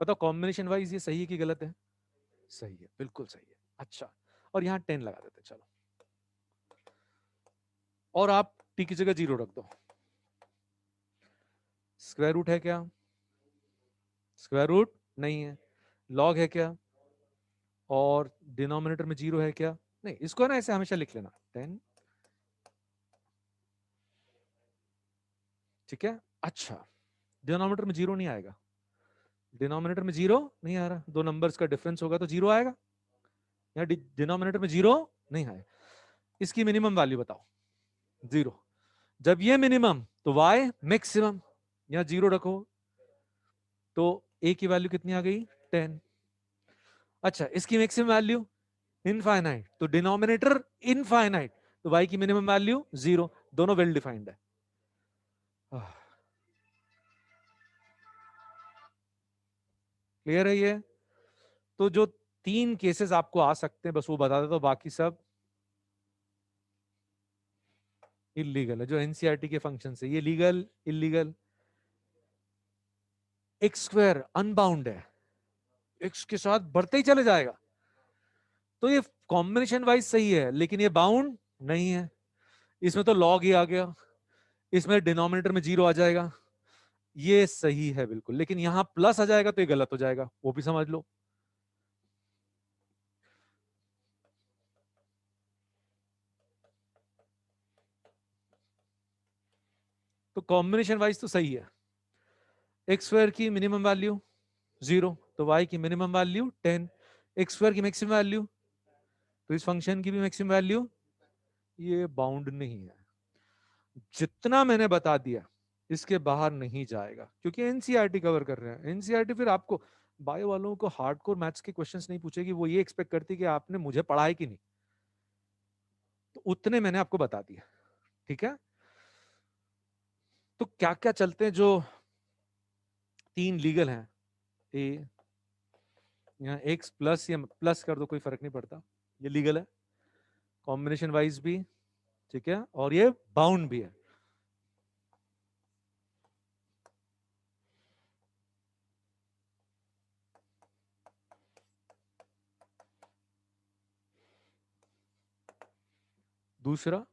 बताओ कॉम्बिनेशन वाइज ये सही है कि गलत है? सही है, बिल्कुल सही है। अच्छा, और यहां 10 लगा देते चलो, और आप टी की जगह 0 रख दो। स्क्वायर रूट है क्या? स्क्वायर रूट नहीं है। लॉग है क्या? और डिनोमिनेटर में 0 है क्या? नहीं। इसको ना ऐसे हमेशा लिख लेना 10। ठीक है, अच्छा, डिनोमिनेटर में 0 नहीं आएगा। डिनोमिनेटर में 0 नहीं आ रहा, दो नंबर्स का डिफरेंस होगा तो 0 आएगा। या डिनोमिनेटर में 0 नहीं आएगा। इसकी मिनिमम वैल्यू बताओ? 0। जब ये मिनिमम तो y मैक्सिमम, या 0 रखो तो a की वैल्यू कितनी आ गई? 10। अच्छा, इसकी मैक्सिमम वैल्यू इनफाइनाइट, तो डिनोमिनेटर इनफाइनाइट, तो y की मिनिमम वैल्यू 0। दोनों वेल डिफाइंड है। क्लियर है ये? तो जो 3 केसेस आपको आ सकते हैं बस वो बता देता हूं, बाकी सब इलीगल है। जो एनसीईआरटी के फंक्शन है ये legal illegal x square unbound है, एक्स के साथ बढ़ते ही चले जाएगा, तो ये कॉम्बिनेशन वाइज सही है, लेकिन ये बाउंड नहीं है। इसमें तो लॉग ही आ गया, इसमें डिनोमिनेटर में जीरो आ जाएगा, ये सही है बिल्कुल, लेकिन यहां प्लस आ जाएगा तो ये गलत हो जाएगा, वो भी समझ लो। तो कॉम्बिनेशन वाइज तो सही है। एक्स स्क्वायर की मिनिमम वैल्यू 0, तो y की मिनिमम वैल्यू 10, एक्स स्क्वायर की मैक्सिमम वैल्यू, तो इस फंक्शन की भी मैक्सिमम वैल्यू, ये बाउंड नहीं है। जितना मैंने बता दिया इसके बाहर नहीं जाएगा, क्योंकि एनसीईआरटी कवर कर रहे हैं। एनसीईआरटी फिर आपको, बायो वालों को हार्डकोर मैथ्स के क्वेश्चंस नहीं पूछेगी, वो ये एक्सपेक्ट करती कि आपने मुझे पढ़ा है कि नहीं, तो उतने मैंने आपको बता दिया, ठीक है। तो क्या क्या चलते हैं जो तीन लीगल हैं, ए, यहाँ एक्स प्लस या प्लस कर दो कोई फर्क नहीं पड़ता, ये लीगल है, कॉम्बिनेशन वाइज भी, ठीक है, और ये बाउंड भी है। दूसरा,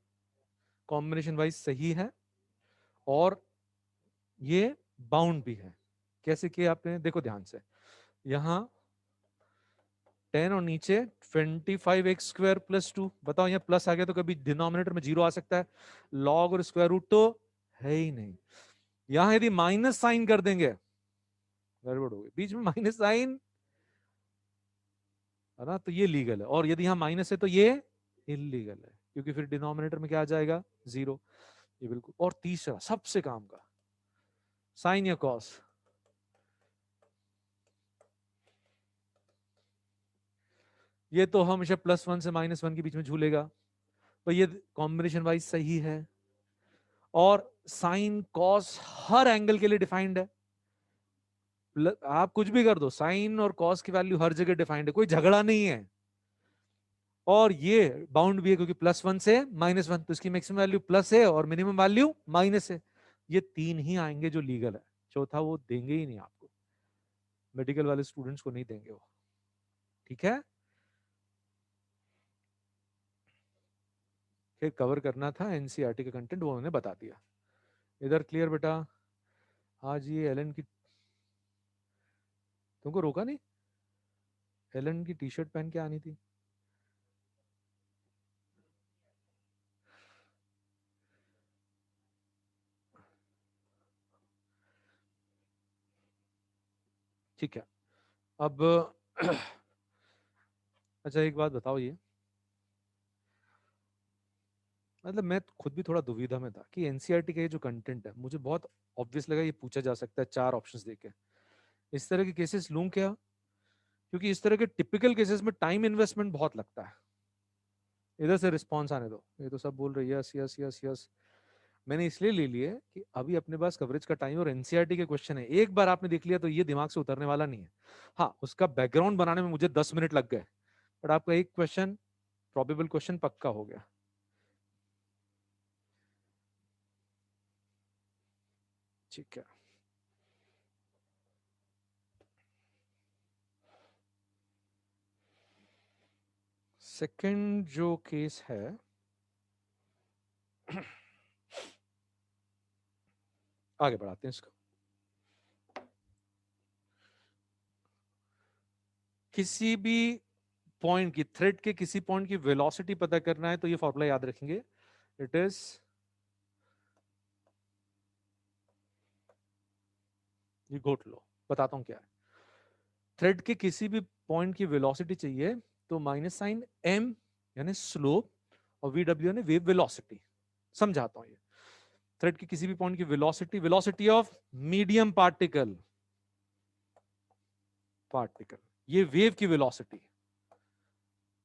कॉम्बिनेशन वाइज सही है और ये बाउंड भी है। कैसे किया आपने, देखो ध्यान से, यहां 10 और नीचे 25x² + 2, बताओ यहाँ प्लस आ गया तो कभी डिनोमिनेटर में जीरो आ सकता है, लॉग और स्क्वायर रूट तो है ही नहीं। यहां यदि माइनस साइन कर देंगे गड़बड़ हो गई, बीच में माइनस साइन है ना, तो ये लीगल है, और यदि यहाँ माइनस है तो ये इलीगल है, क्योंकि फिर डिनोमिनेटर में क्या आ जाएगा, जीरो, ये बिल्कुल। और तीसरा सबसे काम का, साइन या कॉस, ये तो हमेशा +1 से -1 के बीच में झूलेगा, तो ये कॉम्बिनेशन वाइज सही है। और साइन कॉस हर एंगल के लिए डिफाइंड है, आप कुछ भी कर दो, साइन और कॉस की वैल्यू हर जगह डिफाइंड है, कोई झगड़ा नहीं है। और ये बाउंड भी है, क्योंकि +1 से -1, तो इसकी मैक्सिमम वैल्यू प्लस है और मिनिमम वैल्यू माइनस है। ये तीन ही आएंगे जो लीगल है, चौथा वो देंगे ही नहीं आपको, मेडिकल वाले स्टूडेंट्स को नहीं देंगे वो, ठीक है। फिर कवर करना था एनसीईआरटी का कंटेंट, वो उन्होंने बता दिया। इधर क्लियर बेटा। आज ये एलन की, तुमको रोका नहीं, एलन की टी शर्ट पहन के आनी थी। ठीक है, अब अच्छा एक बात बताओ, ये मतलब मैं खुद भी थोड़ा दुविधा में था कि एनसीईआरटी का ये जो कंटेंट है, मुझे बहुत ऑब्वियस लगा ये पूछा जा सकता है 4 ऑप्शंस देके, इस तरह के केसेस लूं क्या, क्योंकि इस तरह के टिपिकल केसेस में टाइम इन्वेस्टमेंट बहुत लगता है। इधर से रिस्पॉन्स आने दो, ये तो सब बोल रहे यस यस यस यस। मैंने इसलिए ले लिए कि अभी अपने पास कवरेज का टाइम और एनसीईआरटी के क्वेश्चन है, एक बार आपने देख लिया तो ये दिमाग से उतरने वाला नहीं है। हाँ, उसका बैकग्राउंड बनाने में मुझे 10 मिनट लग गए, बट आपका एक क्वेश्चन, प्रोबेबल क्वेश्चन पक्का हो गया। ठीक है, सेकंड जो केस है, आगे बढ़ाते हैं इसको। किसी भी पॉइंट की, थ्रेड के किसी पॉइंट की वेलोसिटी पता करना है तो ये फॉर्मूला याद रखेंगे, इट इज, ये गोट लो, बताता हूं क्या है। थ्रेड के किसी भी पॉइंट की वेलोसिटी चाहिए तो -m यानी स्लोप, और VW यानी वेव वेलोसिटी। समझाता हूं, ये थ्रेड की किसी भी पॉइंट की velocity, velocity of medium particle, particle, ये वेव की वेलोसिटी,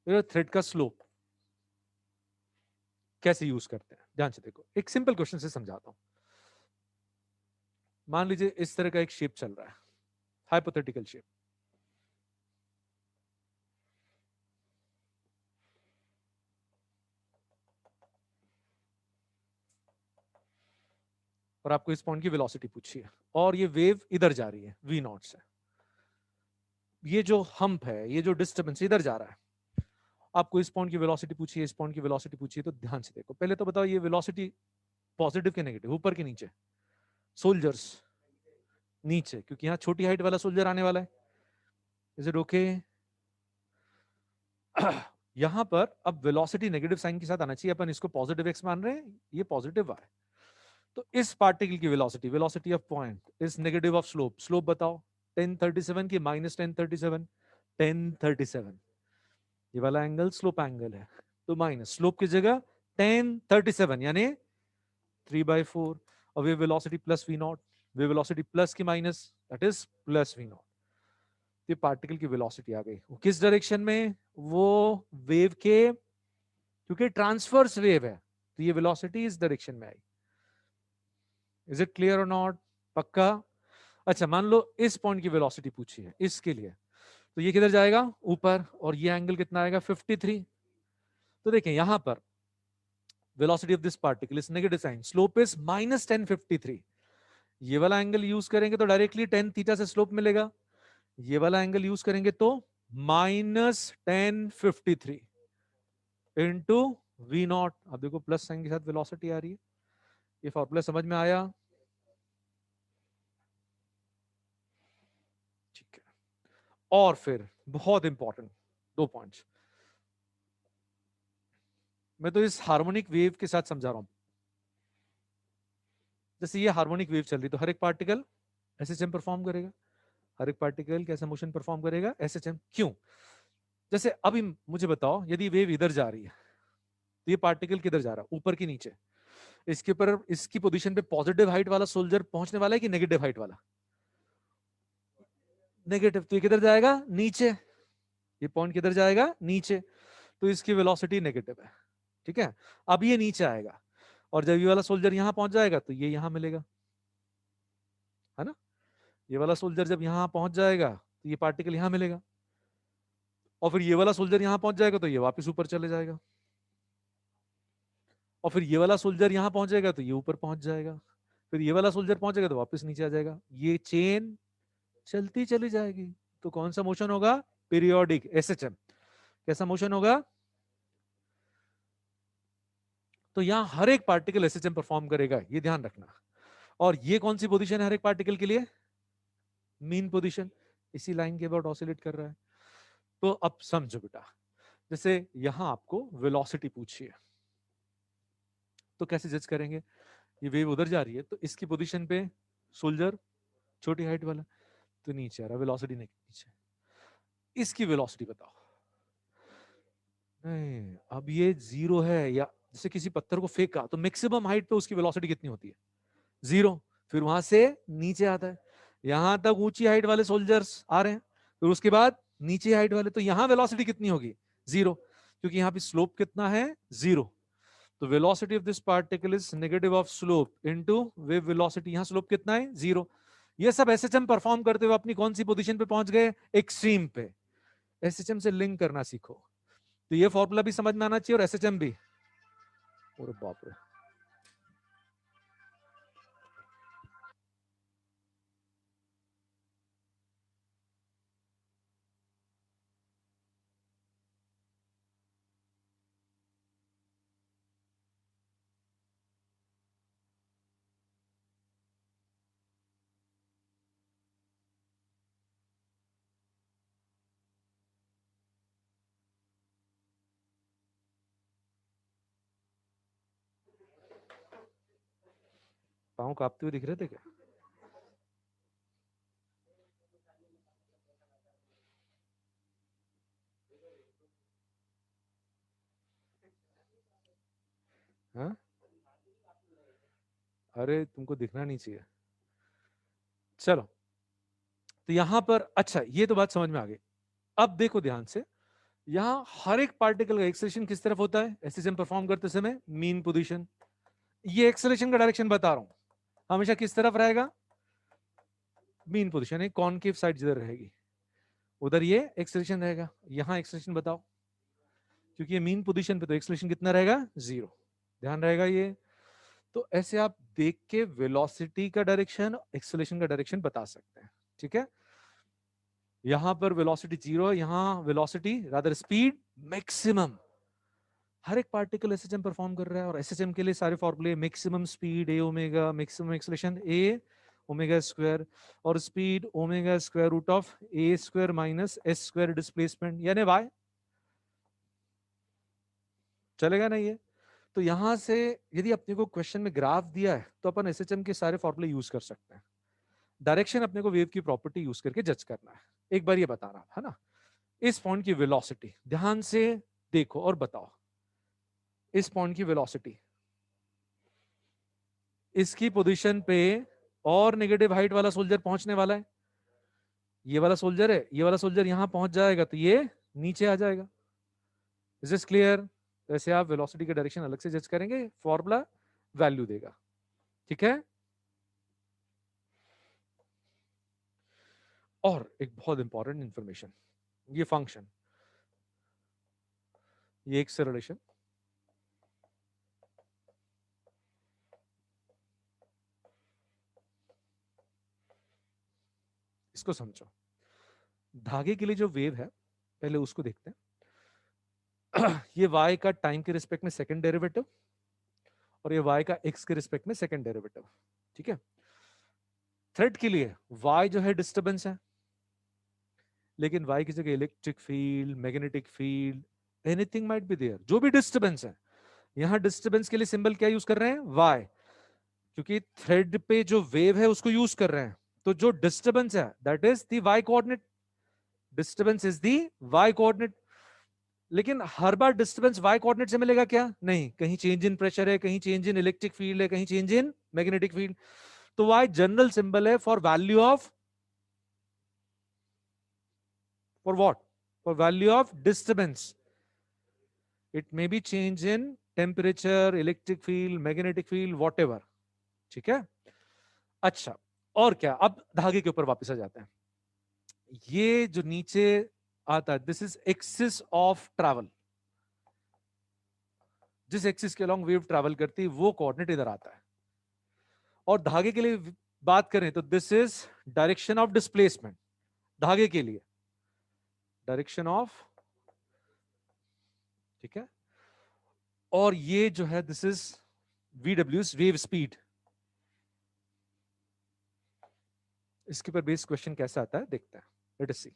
थ्रेड का स्लोप कैसे यूज करते हैं, ध्यान से देखो, एक सिंपल क्वेश्चन से समझाता हूं। मान लीजिए इस तरह का एक शेप चल रहा है, हाइपोथेटिकल शेप, और आपको इस पॉइंट की वेलोसिटी पूछी है और ये वेव इधर जा रही है v नॉट से, ये जो हम्प है, ये जो डिस्टर्बेंस इधर जा रहा है, आपको इस पॉइंट की वेलोसिटी पूछी है, इस पॉइंट की वेलोसिटी पूछी है, तो ध्यान से देखो। पहले तो बताओ ये वेलोसिटी पॉजिटिव के नेगेटिव, ऊपर के नीचे? सोल्जर्स नीचे, क्योंकि यहाँ छोटी हाइट वाला सोल्जर आने वाला है। Is it okay? यहां पर अब वेलोसिटी नेगेटिव साइन के साथ आना चाहिए, अपन इसको पॉजिटिव एक्स मान रहे हैं, ये पॉजिटिव वाई। तो इस पार्टिकल की velocity, velocity of point is negative of slope. Slope बताओ 1037 की माइनस 1037, 1037। ये वाला एंगल स्लोप एंगल है, तो माइनस स्लोप की जगह 1037 यानी 3/4। और wave velocity plus v naught, wave velocity plus की minus, that is plus v naught. ये पार्टिकल की वेलोसिटी आ गई। वो किस डायरेक्शन में? वो वेव के, क्योंकि ट्रांसवर्स वेव है तो ये वेलोसिटी इस डायरेक्शन में आई। इज इट क्लियर और नॉट? पक्का? अच्छा, मान लो इस पॉइंट की वेलोसिटी पूछी है इसके लिए, तो ये किधर जाएगा? ऊपर। और ये एंगल कितना आएगा? 53। तो देखें यहां पर velocity of this particle is negative sign, slope is minus 1053। ये वाला एंगल यूज करेंगे तो डायरेक्टली 10 थीटा से स्लोप मिलेगा, ये वाला एंगल यूज करेंगे तो माइनस 1053 इंटू वी नॉट। अब देखो प्लस साइन के साथ वेलोसिटी आ रही है। ये फॉर्मूला समझ में आया? ठीक है। और फिर बहुत इंपॉर्टेंट दो पॉइंट्स, मैं तो इस हार्मोनिक वेव के साथ समझा रहा हूं। जैसे ये हार्मोनिक वेव चल रही, तो हर एक पार्टिकल एसएचएम परफॉर्म करेगा। हर एक पार्टिकल कैसा मोशन परफॉर्म करेगा? एसएचएम। क्यों? जैसे अभी मुझे बताओ, यदि वेव इधर जा रही है तो ये पार्टिकल किधर जा रहा है? ऊपर की नीचे? इसके ऊपर इसकी पोजीशन पे पॉजिटिव हाइट वाला सोल्जर पहुंचने वाला है कि नेगेटिव हाइट वाला? नेगेटिव, तो ये किधर जाएगा? नीचे। ये पॉइंट किधर जाएगा? नीचे। तो इसकी वेलोसिटी नेगेटिव है। ठीक है। अब ये नीचे आएगा और जब ये वाला सोल्जर यहां पहुंच जाएगा तो ये यहां मिलेगा, है ना? ये वाला सोल्जर जब यहां पहुंच जाएगा तो ये पार्टिकल यहां मिलेगा, और फिर ये वाला सोल्जर यहां पहुंच जाएगा तो ये वापस ऊपर चले जाएगा, और फिर ये वाला सोल्जर यहां पहुंच जाएगा तो ये ऊपर पहुंच जाएगा, फिर ये वाला सोल्जर पहुंचेगा तो वापस नीचे आ जाएगा। ये चेन चलती चली जाएगी। तो कौन सा मोशन होगा? Periodic, SHM. कैसा मोशन होगा? तो यहां हर एक पार्टिकल एसएचएम परफॉर्म करेगा, ये ध्यान रखना। और ये कौन सी पोजीशन है हर एक पार्टिकल के लिए? Mean position. इसी लाइन के अबाउट ऑसिलेट कर रहा है। तो अब समझो बेटा, जैसे यहां आपको वेलोसिटी पूछी है, तो कैसे जज करेंगे? ये वेव उधर जा रही है तो इसकी पोजीशन पे सोल्जर छोटी हाइट वाला तो नीचे आ रहा, वेलोसिटी नीचे। इसकी वेलोसिटी बताओ। नहीं, अब ये जीरो है, या जैसे किसी पत्थर को फेंका तो मैक्सिमम हाइट पे उसकी वेलोसिटी कितनी होती है? जीरो। फिर वहां से नीचे आता है, यहां तक ऊंची हाइट वाले सोल्जर्स आ रहे हैं, फिर उसके बाद नीचे हाइट वाले, तो यहां वेलोसिटी कितनी होगी? जीरो, क्योंकि यहाँ पे स्लोप कितना है? जीरो। तो velocity of this particle is negative of slope into wave velocity. यहाँ स्लोप कितना है? जीरो। ये सब एसएचएम परफॉर्म करते हुए अपनी कौन सी पोजीशन पे पहुंच गए? एक्सट्रीम पे। एसएचएम से लिंक करना सीखो। तो ये फॉर्मूला भी समझ में आना चाहिए और एसएचएम भी। अरे बाप रे, पाँव कांपते हुए दिख रहे थे क्या? हाँ? अरे तुमको दिखना नहीं चाहिए। चलो, तो यहां पर अच्छा, ये तो बात समझ में आ गई। अब देखो ध्यान से, यहां हर एक पार्टिकल का एक्सेलरेशन किस तरफ होता है एसएचएम परफॉर्म करते समय? Mean position. ये एक्सेलरेशन का डायरेक्शन बता रहा हूं, हमेशा किस तरफ रहेगा? मीन पोजीशन है, कॉनकेव साइड जिधर रहेगी उधर ये एक्सेलरेशन रहेगा। यहां एक्सेलरेशन बताओ, क्योंकि ये मीन पोजीशन पे, तो एक्सेलरेशन कितना रहेगा? जीरो। ध्यान रहेगा ये। तो ऐसे आप देख के वेलोसिटी का डायरेक्शन, एक्सेलरेशन का डायरेक्शन बता सकते हैं। ठीक है, यहां पर वेलोसिटी 0 है, यहां वेलोसिटी रादर स्पीड मैक्सिमम। हर एक पार्टिकल एसएचएम परफॉर्म कर रहा है, और एसएचएम के लिए सारे फॉर्मूले, maximum speed a omega, maximum acceleration a omega square, और speed omega square root of a square minus s square displacement, यानी वाई। चलेगा ना ये? तो यहां से यदि अपने को क्वेश्चन में ग्राफ दिया है तो अपन एसएचएम के सारे फॉर्मूले यूज कर सकते हैं। डायरेक्शन अपने को वेव की प्रॉपर्टी यूज करके जज करना है। एक बार ये बता रहा है ना, इस पॉइंट की वेलोसिटी ध्यान से देखो और बताओ। इस पॉइंट की वेलोसिटी, इसकी पोजीशन पे और नेगेटिव हाइट वाला सोल्जर पहुंचने वाला है। ये वाला सोल्जर है, ये वाला सोल्जर यहां पहुंच जाएगा तो ये नीचे आ जाएगा। Is this clear? वैसे आप वेलोसिटी का डायरेक्शन अलग से जज करेंगे, फॉर्मूला वैल्यू देगा। ठीक है, और एक बहुत इंपॉर्टेंट इंफॉर्मेशन, ये फंक्शन, ये एक से रिलेशन, इसको समझो। धागे के लिए जो वेव है पहले उसको देखते हैं। ये y का टाइम के रिस्पेक्ट में सेकंड डेरिवेटिव, और ये y का x के रिस्पेक्ट में सेकंड डेरिवेटिव। ठीक है, थ्रेड के लिए y जो है डिस्टरबेंस है, लेकिन y की जगह electric field, magnetic field, anything might be there, जो भी डिस्टरबेंस है। यहां डिस्टरबेंस के लिए सिंबल क्या यूज कर रहे हैं? y, क्योंकि थ्रेड पे जो वेव है उसको यूज कर रहे हैं। तो जो डिस्टरबेंस है that is the y coordinate, disturbance is the y coordinate. लेकिन हर बार डिस्टरबेंस y कोऑर्डिनेट से मिलेगा क्या? नहीं, कहीं चेंज इन प्रेशर है, कहीं चेंज इन इलेक्ट्रिक फील्ड है, कहीं चेंज इन मैग्नेटिक फील्ड। तो y जनरल सिंबल है for value of, for what? For value of disturbance. It may be change in temperature, electric field, magnetic field, what ever. ठीक है, अच्छा, और क्या? अब धागे के ऊपर वापस आ जाते हैं। ये जो नीचे आता है, this is axis of travel. जिस एक्सिस के अलोंग वेव ट्रैवल करती है वो कोऑर्डिनेट इधर आता है। और धागे के लिए बात करें तो this is direction of displacement. धागे के लिए डायरेक्शन ऑफ, ठीक है, और ये जो है this is VW, wave speed. इसके ऊपर बेस्ड क्वेश्चन कैसा आता है देखते हैं, लेट अस सी।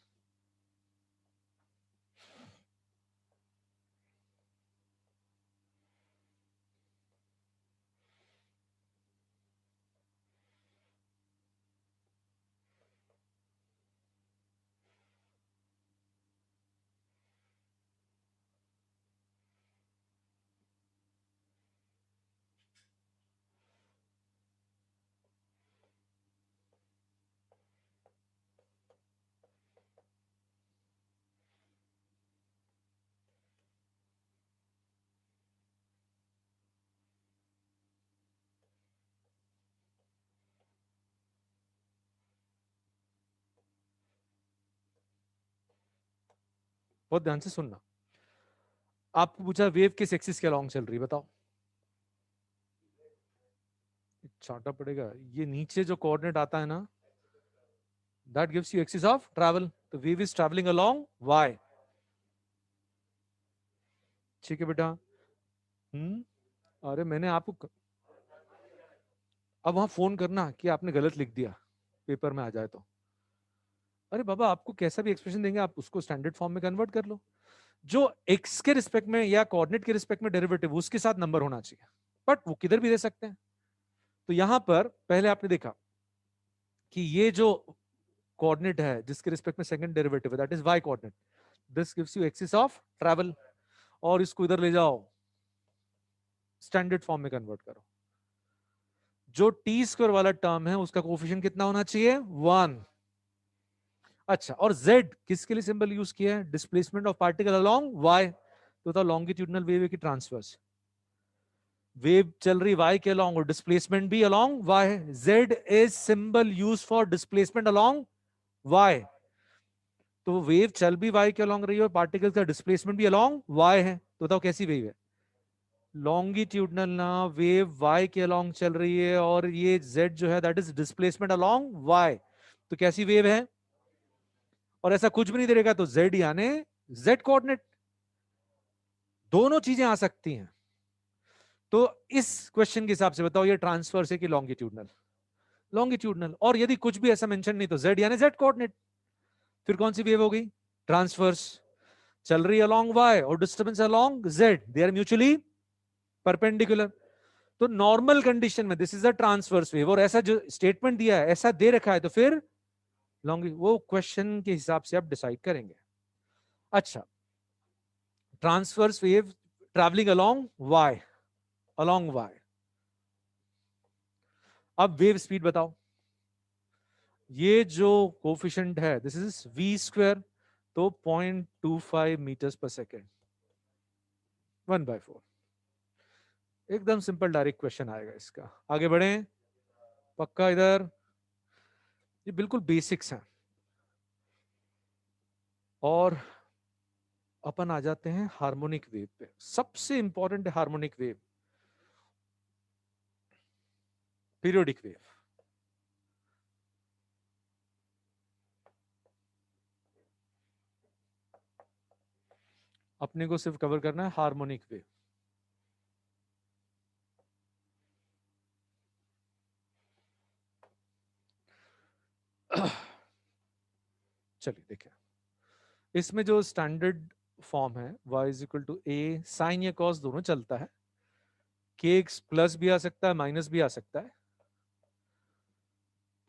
बहुत ध्यान से सुनना। आपको पूछा वेव किस एक्सिस के अलोंग चल रही है, बताओ। चाटा पड़ेगा, ये नीचे जो कोऑर्डिनेट आता है ना, that gives you axis of travel. तो wave is travelling along y। ठीक है बेटा। अरे मैंने आपको अब वहां फोन करना कि आपने गलत लिख दिया, पेपर में आ जाए तो। अरे बाबा, आपको कैसा भी एक्सप्रेशन देंगे आप उसको स्टैंडर्ड फॉर्म में कन्वर्ट कर लो। जो एक्स के रिस्पेक्ट में या कोऑर्डिनेट के रिस्पेक्ट में डेरिवेटिव, उसके साथ नंबर होना चाहिए, बट वो किधर भी दे सकते हैं। तो यहां पर पहले आपने देखा कि ये जो कोऑर्डिनेट है जिसके रिस्पेक्ट में सेकंड डेरिवेटिव है that is y coordinate, this gives you axis of travel. और इसको इधर ले जाओ, स्टैंडर्ड फॉर्म में कन्वर्ट करो। जो टी स्क्वायर वाला टर्म है उसका कोफिशिएंट कितना होना चाहिए? 1। अच्छा, और z किसके लिए सिंबल यूज किया है? Displacement of particle along y। तो था लॉन्गिट्यूडनल वेव की ट्रांसवर्स वेव चल रही y के अलोंग, और डिस्प्लेसमेंट भी अलोंग y है। z is symbol use for displacement along y। तो वेव चल भी y के अलोंग रही है और पार्टिकल का डिस्प्लेसमेंट भी अलोंग y है। तो बताओ कैसी वेव है? लॉन्गिट्यूडनल ना वेव y के अलोंग चल रही है और ये z जो है that is displacement along y, तो कैसी वेव है? और ऐसा कुछ भी नहीं दे तो z यानी z कोऑर्डिनेट, दोनों चीजें आ सकती हैं। तो इस क्वेश्चन के हिसाब से बताओ ये ट्रांसफर्स है कि लॉन्गिट्यूडनल? लॉन्गिट्यूडनल। और यदि कुछ भी ऐसा मेंशन नहीं तो z यानी z कोऑर्डिनेट, फिर कौन सी वेव हो गई? ट्रांसफर्स, चल रही अलोंग y और disturbance along z, they are mutually perpendicular. तो नॉर्मल कंडीशन में this is a transverse wave, और ऐसा जो स्टेटमेंट दिया है ऐसा दे रखा है तो फिर लॉन्ग, वो क्वेश्चन के हिसाब से आप डिसाइड करेंगे। अच्छा, transverse wave travelling along y, along y। अब वेव स्पीड बताओ। ये जो कोफिशिएंट है दिस इज v स्क्वायर, तो 0.25 मीटर्स पर सेकेंड, 1/4। एकदम सिंपल डायरेक्ट क्वेश्चन आएगा इसका। आगे बढ़े पक्का इधर, ये बिल्कुल बेसिक्स हैं। और अपन आ जाते हैं हार्मोनिक वेव पे। सबसे इंपॉर्टेंट है हार्मोनिक वेव, पीरियोडिक वेव। अपने को सिर्फ कवर करना है हार्मोनिक वेव। चलिए देखिए, इसमें जो स्टैंडर्ड फॉर्म है y is equal to a sine या कॉस दोनों चलता है, के एक्स प्लस भी आ सकता है माइनस भी आ सकता है।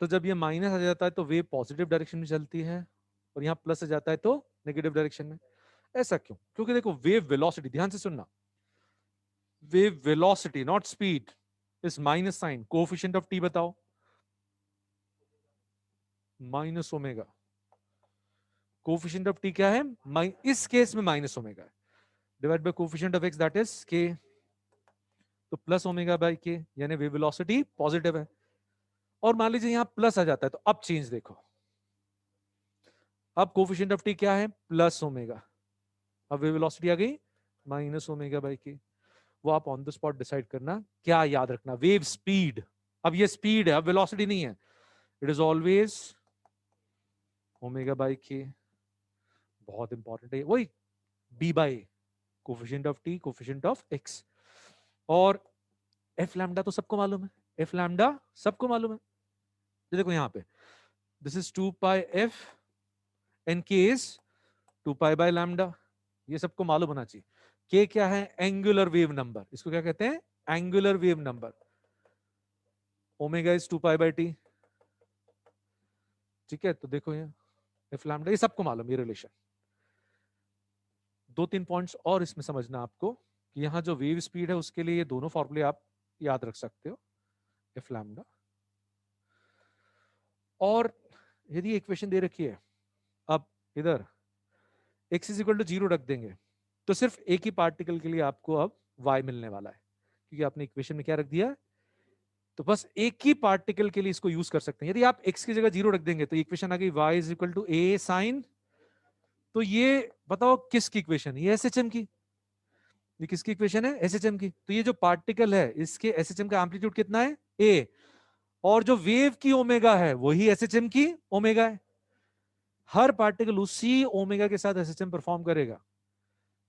तो जब ये माइनस आ जाता है तो वेव पॉजिटिव डायरेक्शन में चलती है, और यहाँ प्लस आ जाता है तो नेगेटिव डायरेक्शन में। ऐसा क्यों? क्योंकि देखो वेव वेलोसिटी, ध्यान से सुनना, wave velocity not speed is minus sign, coefficient of t बताओ, minus omega. Coefficient of t क्या है? इस केस में माइनस ओमेगा है, divide by coefficient of x that is k, तो प्लस ओमेगा बाई के, यानी वेव वेलोसिटी पॉजिटिव है। और मान लीजिए यहां प्लस आ जाता है, तो अब चेंज देखो, अब कोएफिशिएंट ऑफ टी क्या है? Plus omega. अब वेव वेलोसिटी आ गई माइनस ओमेगा बाई के। वो आप ऑन द स्पॉट डिसाइड करना, क्या याद रखना, वेव स्पीड। अब ये स्पीड है, अब वेलोसिटी नहीं है, it is always omega by k. बहुत इंपॉर्टेंट है वही, b by coefficient of t coefficient of x. और एफ लैम्डा तो सबको मालूम है, एफ लैम्डा सबको मालूम है। ये देखो यहाँ पे this is 2 pi f and k is 2 pi by lambda, ये सबको मालूम होना चाहिए। के क्या है? एंगुलर वेव नंबर, इसको क्या कहते हैं? Angular wave number. Omega is 2 pi bye T, ठीक है। तो देखो यहाँ एफ लैम्डा, ये सबको मालूम, ये रिलेशन। दो तीन पॉइंट्स और इसमें समझना आपको, कि यहाँ जो वेव स्पीड है उसके लिए ये दोनों फॉर्मूले आप याद रख सकते हो, एफ लैम्डा। और यदि इक्वेशन दे रखी है, अब इधर x इज इक्वल टू 0 रख देंगे, तो सिर्फ एक ही पार्टिकल के लिए आपको अब y मिलने वाला है, क्योंकि आपने इक्वेशन में क्या रख दिया, तो बस एक ही पार्टिकल के लिए इसको यूज कर सकते हैं। यदि आप x की जगह 0 रख देंगे तो इक्वेशन आ गई y is equal to a sine, तो ये बताओ किसकी इक्वेशन? ये एसएचएम की। ये किसकी इक्वेशन है? एसएचएम की। तो ये जो पार्टिकल है इसके एसएचएम का एम्पलीट्यूड कितना है? a। और जो वेव की ओमेगा है वही एसएचएम की ओमेगा है। हर पार्टिकल उसी ओमेगा के साथ एसएचएम परफॉर्म करेगा,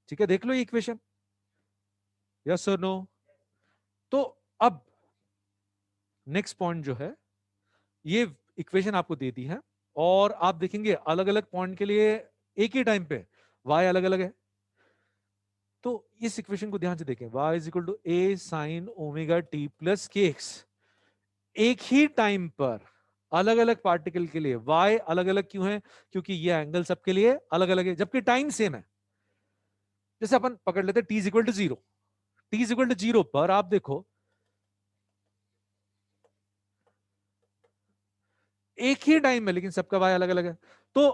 ठीक है। देख लो ये इक्वेशन, यस और नो। तो अब नेक्स्ट पॉइंट जो है, ये इक्वेशन आपको दे दी है, और आप देखेंगे अलग अलग पॉइंट के लिए एक ही टाइम पे y अलग अलग है। तो इस इक्वेशन को ध्यान से देखें, y is equal to a sine omega t plus k x. एक ही टाइम पर अलग अलग पार्टिकल के लिए y अलग अलग क्यों है? क्योंकि ये एंगल सबके लिए अलग अलग है, जबकि टाइम सेम है। जैसे अपन पकड़ लेते t is equal to 0, t is equal to 0 पर आप देखो एक ही टाइम में, लेकिन सबका y अलग अलग है। तो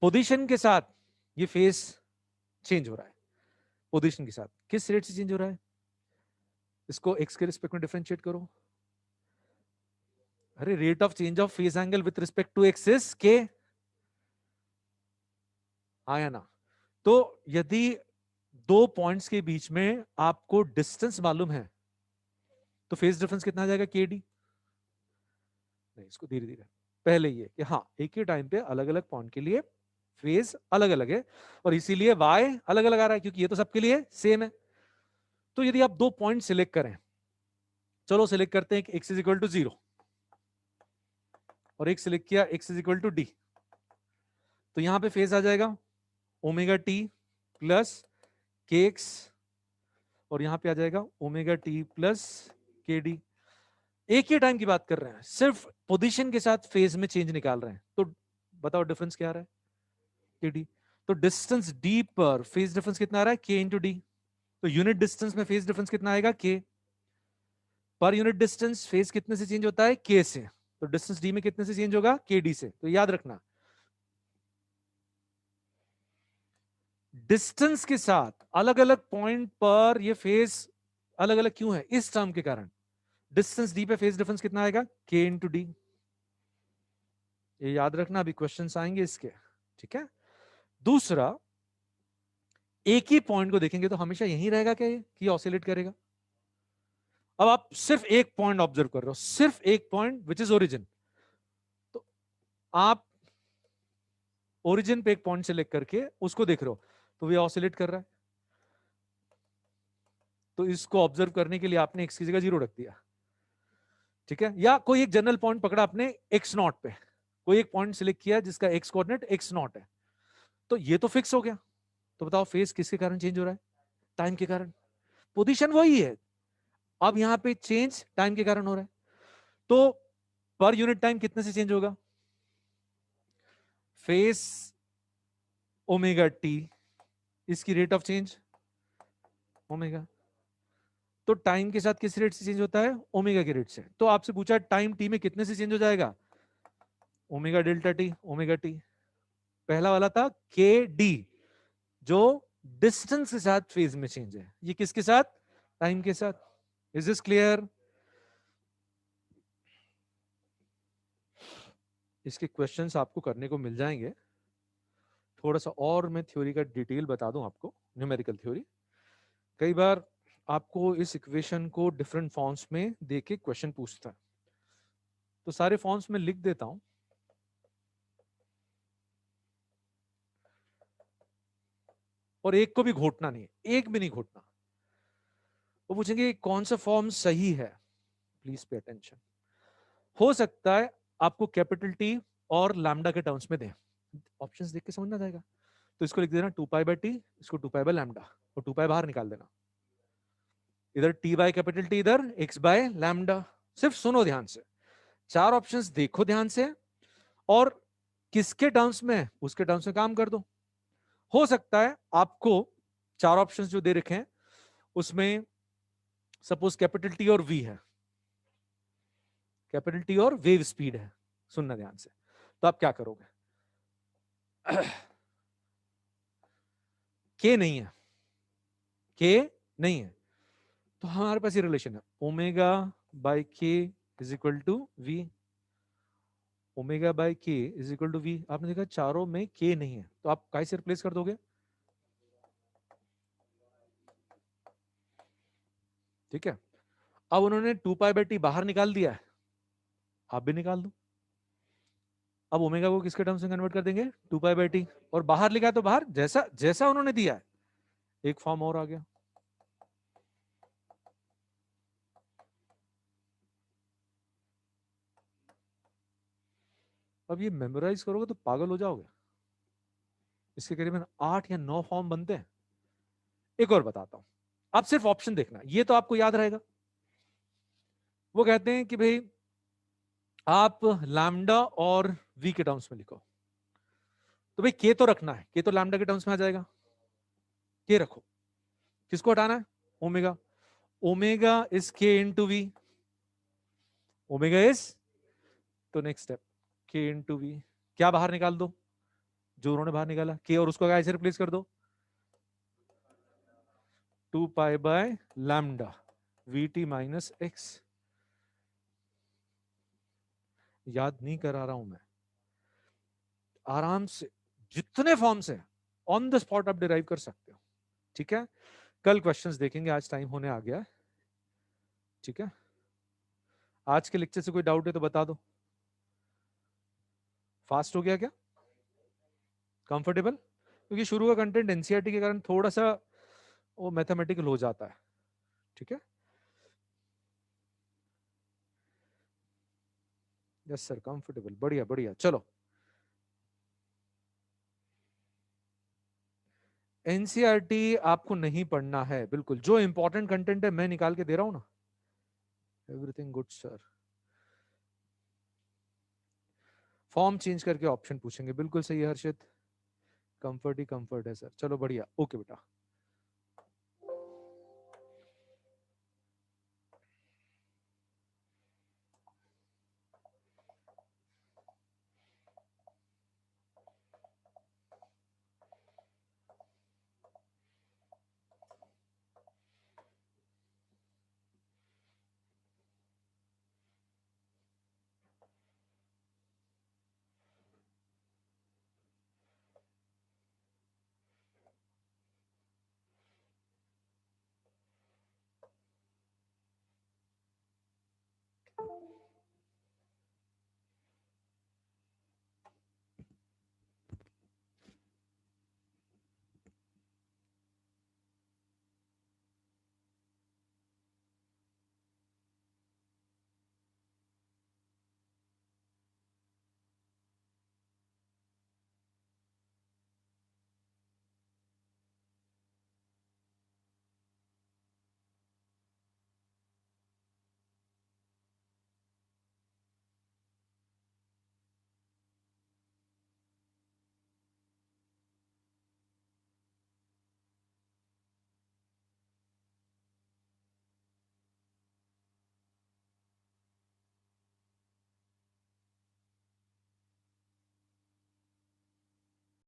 पोजीशन के साथ ये फेस चेंज हो रहा है, पोजीशन के साथ किस रेट से चेंज हो रहा है? इसको x के रिस्पेक्ट में डिफरेंशिएट करो। अरे rate of change of phase angle with respect to x is k, आया ना? तो यदि दो पॉइंट्स के बीच में आपको डिस्टेंस मालूम है तो फेज डिफरेंस कितना आ जाएगा, के डी। नहीं, इसको धीरे धीरे, पहले ये कि हाँ एक ही टाइम पे अलग अलग पॉइंट के लिए फेज अलग अलग है और इसीलिए वाई अलग अलग आ रहा है क्योंकि ये तो सबके लिए सेम है। तो यदि आप दो पॉइंट सिलेक्ट करें, चलो सिलेक्ट करते हैं x इज इक्वल टू 0 और एक सिलेक्ट किया x is equal to d, तो यहां पे फेज आ जाएगा omega t plus k x और यहां पे आ जाएगा omega t plus k d. एक ही टाइम की बात कर रहे हैं, सिर्फ पोजीशन के साथ फेज में चेंज निकाल रहे हैं, तो बताओ डिफरेंस क्या आ रहा है, के डी। तो डिस्टेंस डी पर फेज डिफरेंस कितना आ रहा है, के इंटू डी। तो यूनिट डिस्टेंस में फेज डिफरेंस कितना आएगा, के। पर यूनिट डिस्टेंस फेज कितने से चेंज होता है, के से। तो डिस्टेंस डी में कितने से चेंज होगा, के डी से। तो याद रखना डिस्टेंस के साथ अलग अलग पॉइंट पर ये फेज अलग अलग क्यों है, इस टर्म के कारण। डिस्टेंस डी पे फेज डिफरेंस कितना आएगा, के इंटू डी। ये याद रखना, अभी क्वेश्चंस आएंगे इसके, ठीक है। दूसरा, एक ही पॉइंट को देखेंगे तो हमेशा यही रहेगा क्या ये कि ऑसिलेट करेगा। अब आप सिर्फ एक पॉइंट ऑब्जर्व कर रहे हो, सिर्फ एक पॉइंट विच इज ओरिजिन, तो आप ओरिजिन पे एक पॉइंट सेलेक्ट करके उसको देख रहे हो तो ये ऑसिलेट कर रहा है, तो इसको ऑब्जर्व करने के लिए आपने एक्स की जगह 0 रख दिया, ठीक है। या कोई एक जनरल पॉइंट पकड़ा आपने एक्स नॉट पे, कोई एक पॉइंट सिलेक्ट किया जिसका एक्स कोऑर्डिनेट एक्स नॉट है, तो ये तो फिक्स हो गया। तो बताओ फेस किसके कारण चेंज हो रहा है, टाइम के कारण। पोजीशन वही है, अब यहां पे चेंज टाइम के कारण हो रहा है। तो पर यूनिट टाइम कितने से चेंज होगा, फेस ओमेगा टी, इसकी रेट ऑफ चेंज ओमेगा। तो टाइम के साथ किस रेट से चेंज होता है, ओमेगा के रेट से। तो आपसे पूछा टाइम टी में कितने से चेंज हो जाएगा, omega delta T, omega T. पहला वाला था के डी जो डिस्टेंस के साथ फेज में चेंज है, ये किसके साथ, टाइम के साथ। Is this clear. इसके क्वेश्चंस आपको करने को मिल जाएंगे। थोड़ा सा और मैं थ्योरी का डिटेल बता दूं आपको, न्यूमेरिकल थ्योरी। कई बार आपको इस इक्वेशन को डिफरेंट फॉर्म्स में देके क्वेश्चन पूछता है, तो सारे फॉर्म्स में लिख देता हूं। और एक को भी घोटना नहीं है, एक भी नहीं घोटना। वो पूछेंगे कौन सा फॉर्म सही है, प्लीज पे अटेंशन। हो सकता है आपको कैपिटल टी और लैम्डा के टर्म्स में दें, ऑप्शंस देख के समझना जाएगा। तो इसको लिख देना 2 पाई बाय टी, इसको 2 पाई बाय लैम्डा, और 2 पाई बाहर निकाल देना। इधर टी बाय कैपिटल टी, इधर एक्स बाय लैम्डा। सिर्फ सुनो ध्यान से, चार ऑप्शंस देखो ध्यान से, और किसके टर्म्स में उसके टर्म्स में काम कर दो। हो सकता है आपको चार ऑप्शंस जो दे रखे हैं उसमें सपोज कैपिटल टी और वी है, कैपिटल टी और वेव स्पीड है, सुनना ध्यान से। तो आप क्या करोगे, के नहीं है, के नहीं है, तो हमारे पास ये रिलेशन है omega by k is equal to v. Omega by k is equal to v. आपने देखा चारों में के नहीं है, तो आप कैसे रिप्लेस कर दोगे, ठीक है। अब उन्होंने 2 पाई बाय टी बाहर निकाल दिया है, आप भी निकाल दो। अब ओमेगा को किसके टर्म्स में कन्वर्ट कर देंगे, 2 पाई बाय टी, और बाहर लिखा है तो बाहर जैसा जैसा उन्होंने दिया है, एक फॉर्म और आ गया। अब ये मेमोराइज करोगे तो पागल हो जाओगे, इसके करीबन 8 या 9 फॉर्म बनते हैं। एक और बताता हूं, आप सिर्फ ऑप्शन देखना, ये तो आपको याद रहेगा। वो कहते हैं कि भाई आप लैम्डा और वी के टर्म्स में लिखो, तो भाई के तो रखना है, के तो लैम्डा के टर्म्स में आ जाएगा, के रखो। किसको हटाना है, ओमेगा। ओमेगा इज के इंटू वी, ओमेगा इज, तो नेक्स्ट स्टेप के इंटू वी, क्या बाहर निकाल दो, जो उन्होंने बाहर निकाला के, और उसको ऐसे रिप्लेस कर दो 2 pi by lambda we T minus x. याद नहीं करा रहा हूं मैं, आराम से जितने फॉर्म्स हैं ऑन द स्पॉट आप डिराइव कर सकते हो। ठीक है, कल क्वेश्चंस देखेंगे, आज टाइम होने आ गया है। ठीक है, आज के लेक्चर से कोई डाउट है तो बता दो। फास्ट हो गया क्या? कंफर्टेबल? क्योंकि शुरू का कंटेंट एनसीईआरटी के कारण थोड़ा सा वो मैथमेटिकल हो जाता है। ठीक है, यस सर, कंफर्टेबल, बढ़िया बढ़िया। चलो, एनसीईआरटी आपको नहीं पढ़ना है बिल्कुल, जो इंपॉर्टेंट कंटेंट है मैं निकाल के दे रहा हूं ना। Everything good sir. Form change करके ऑप्शन पूछेंगे, बिल्कुल सही है हर्षित। कंफर्ट ही कंफर्ट है सर, चलो बढ़िया, ओके बेटा।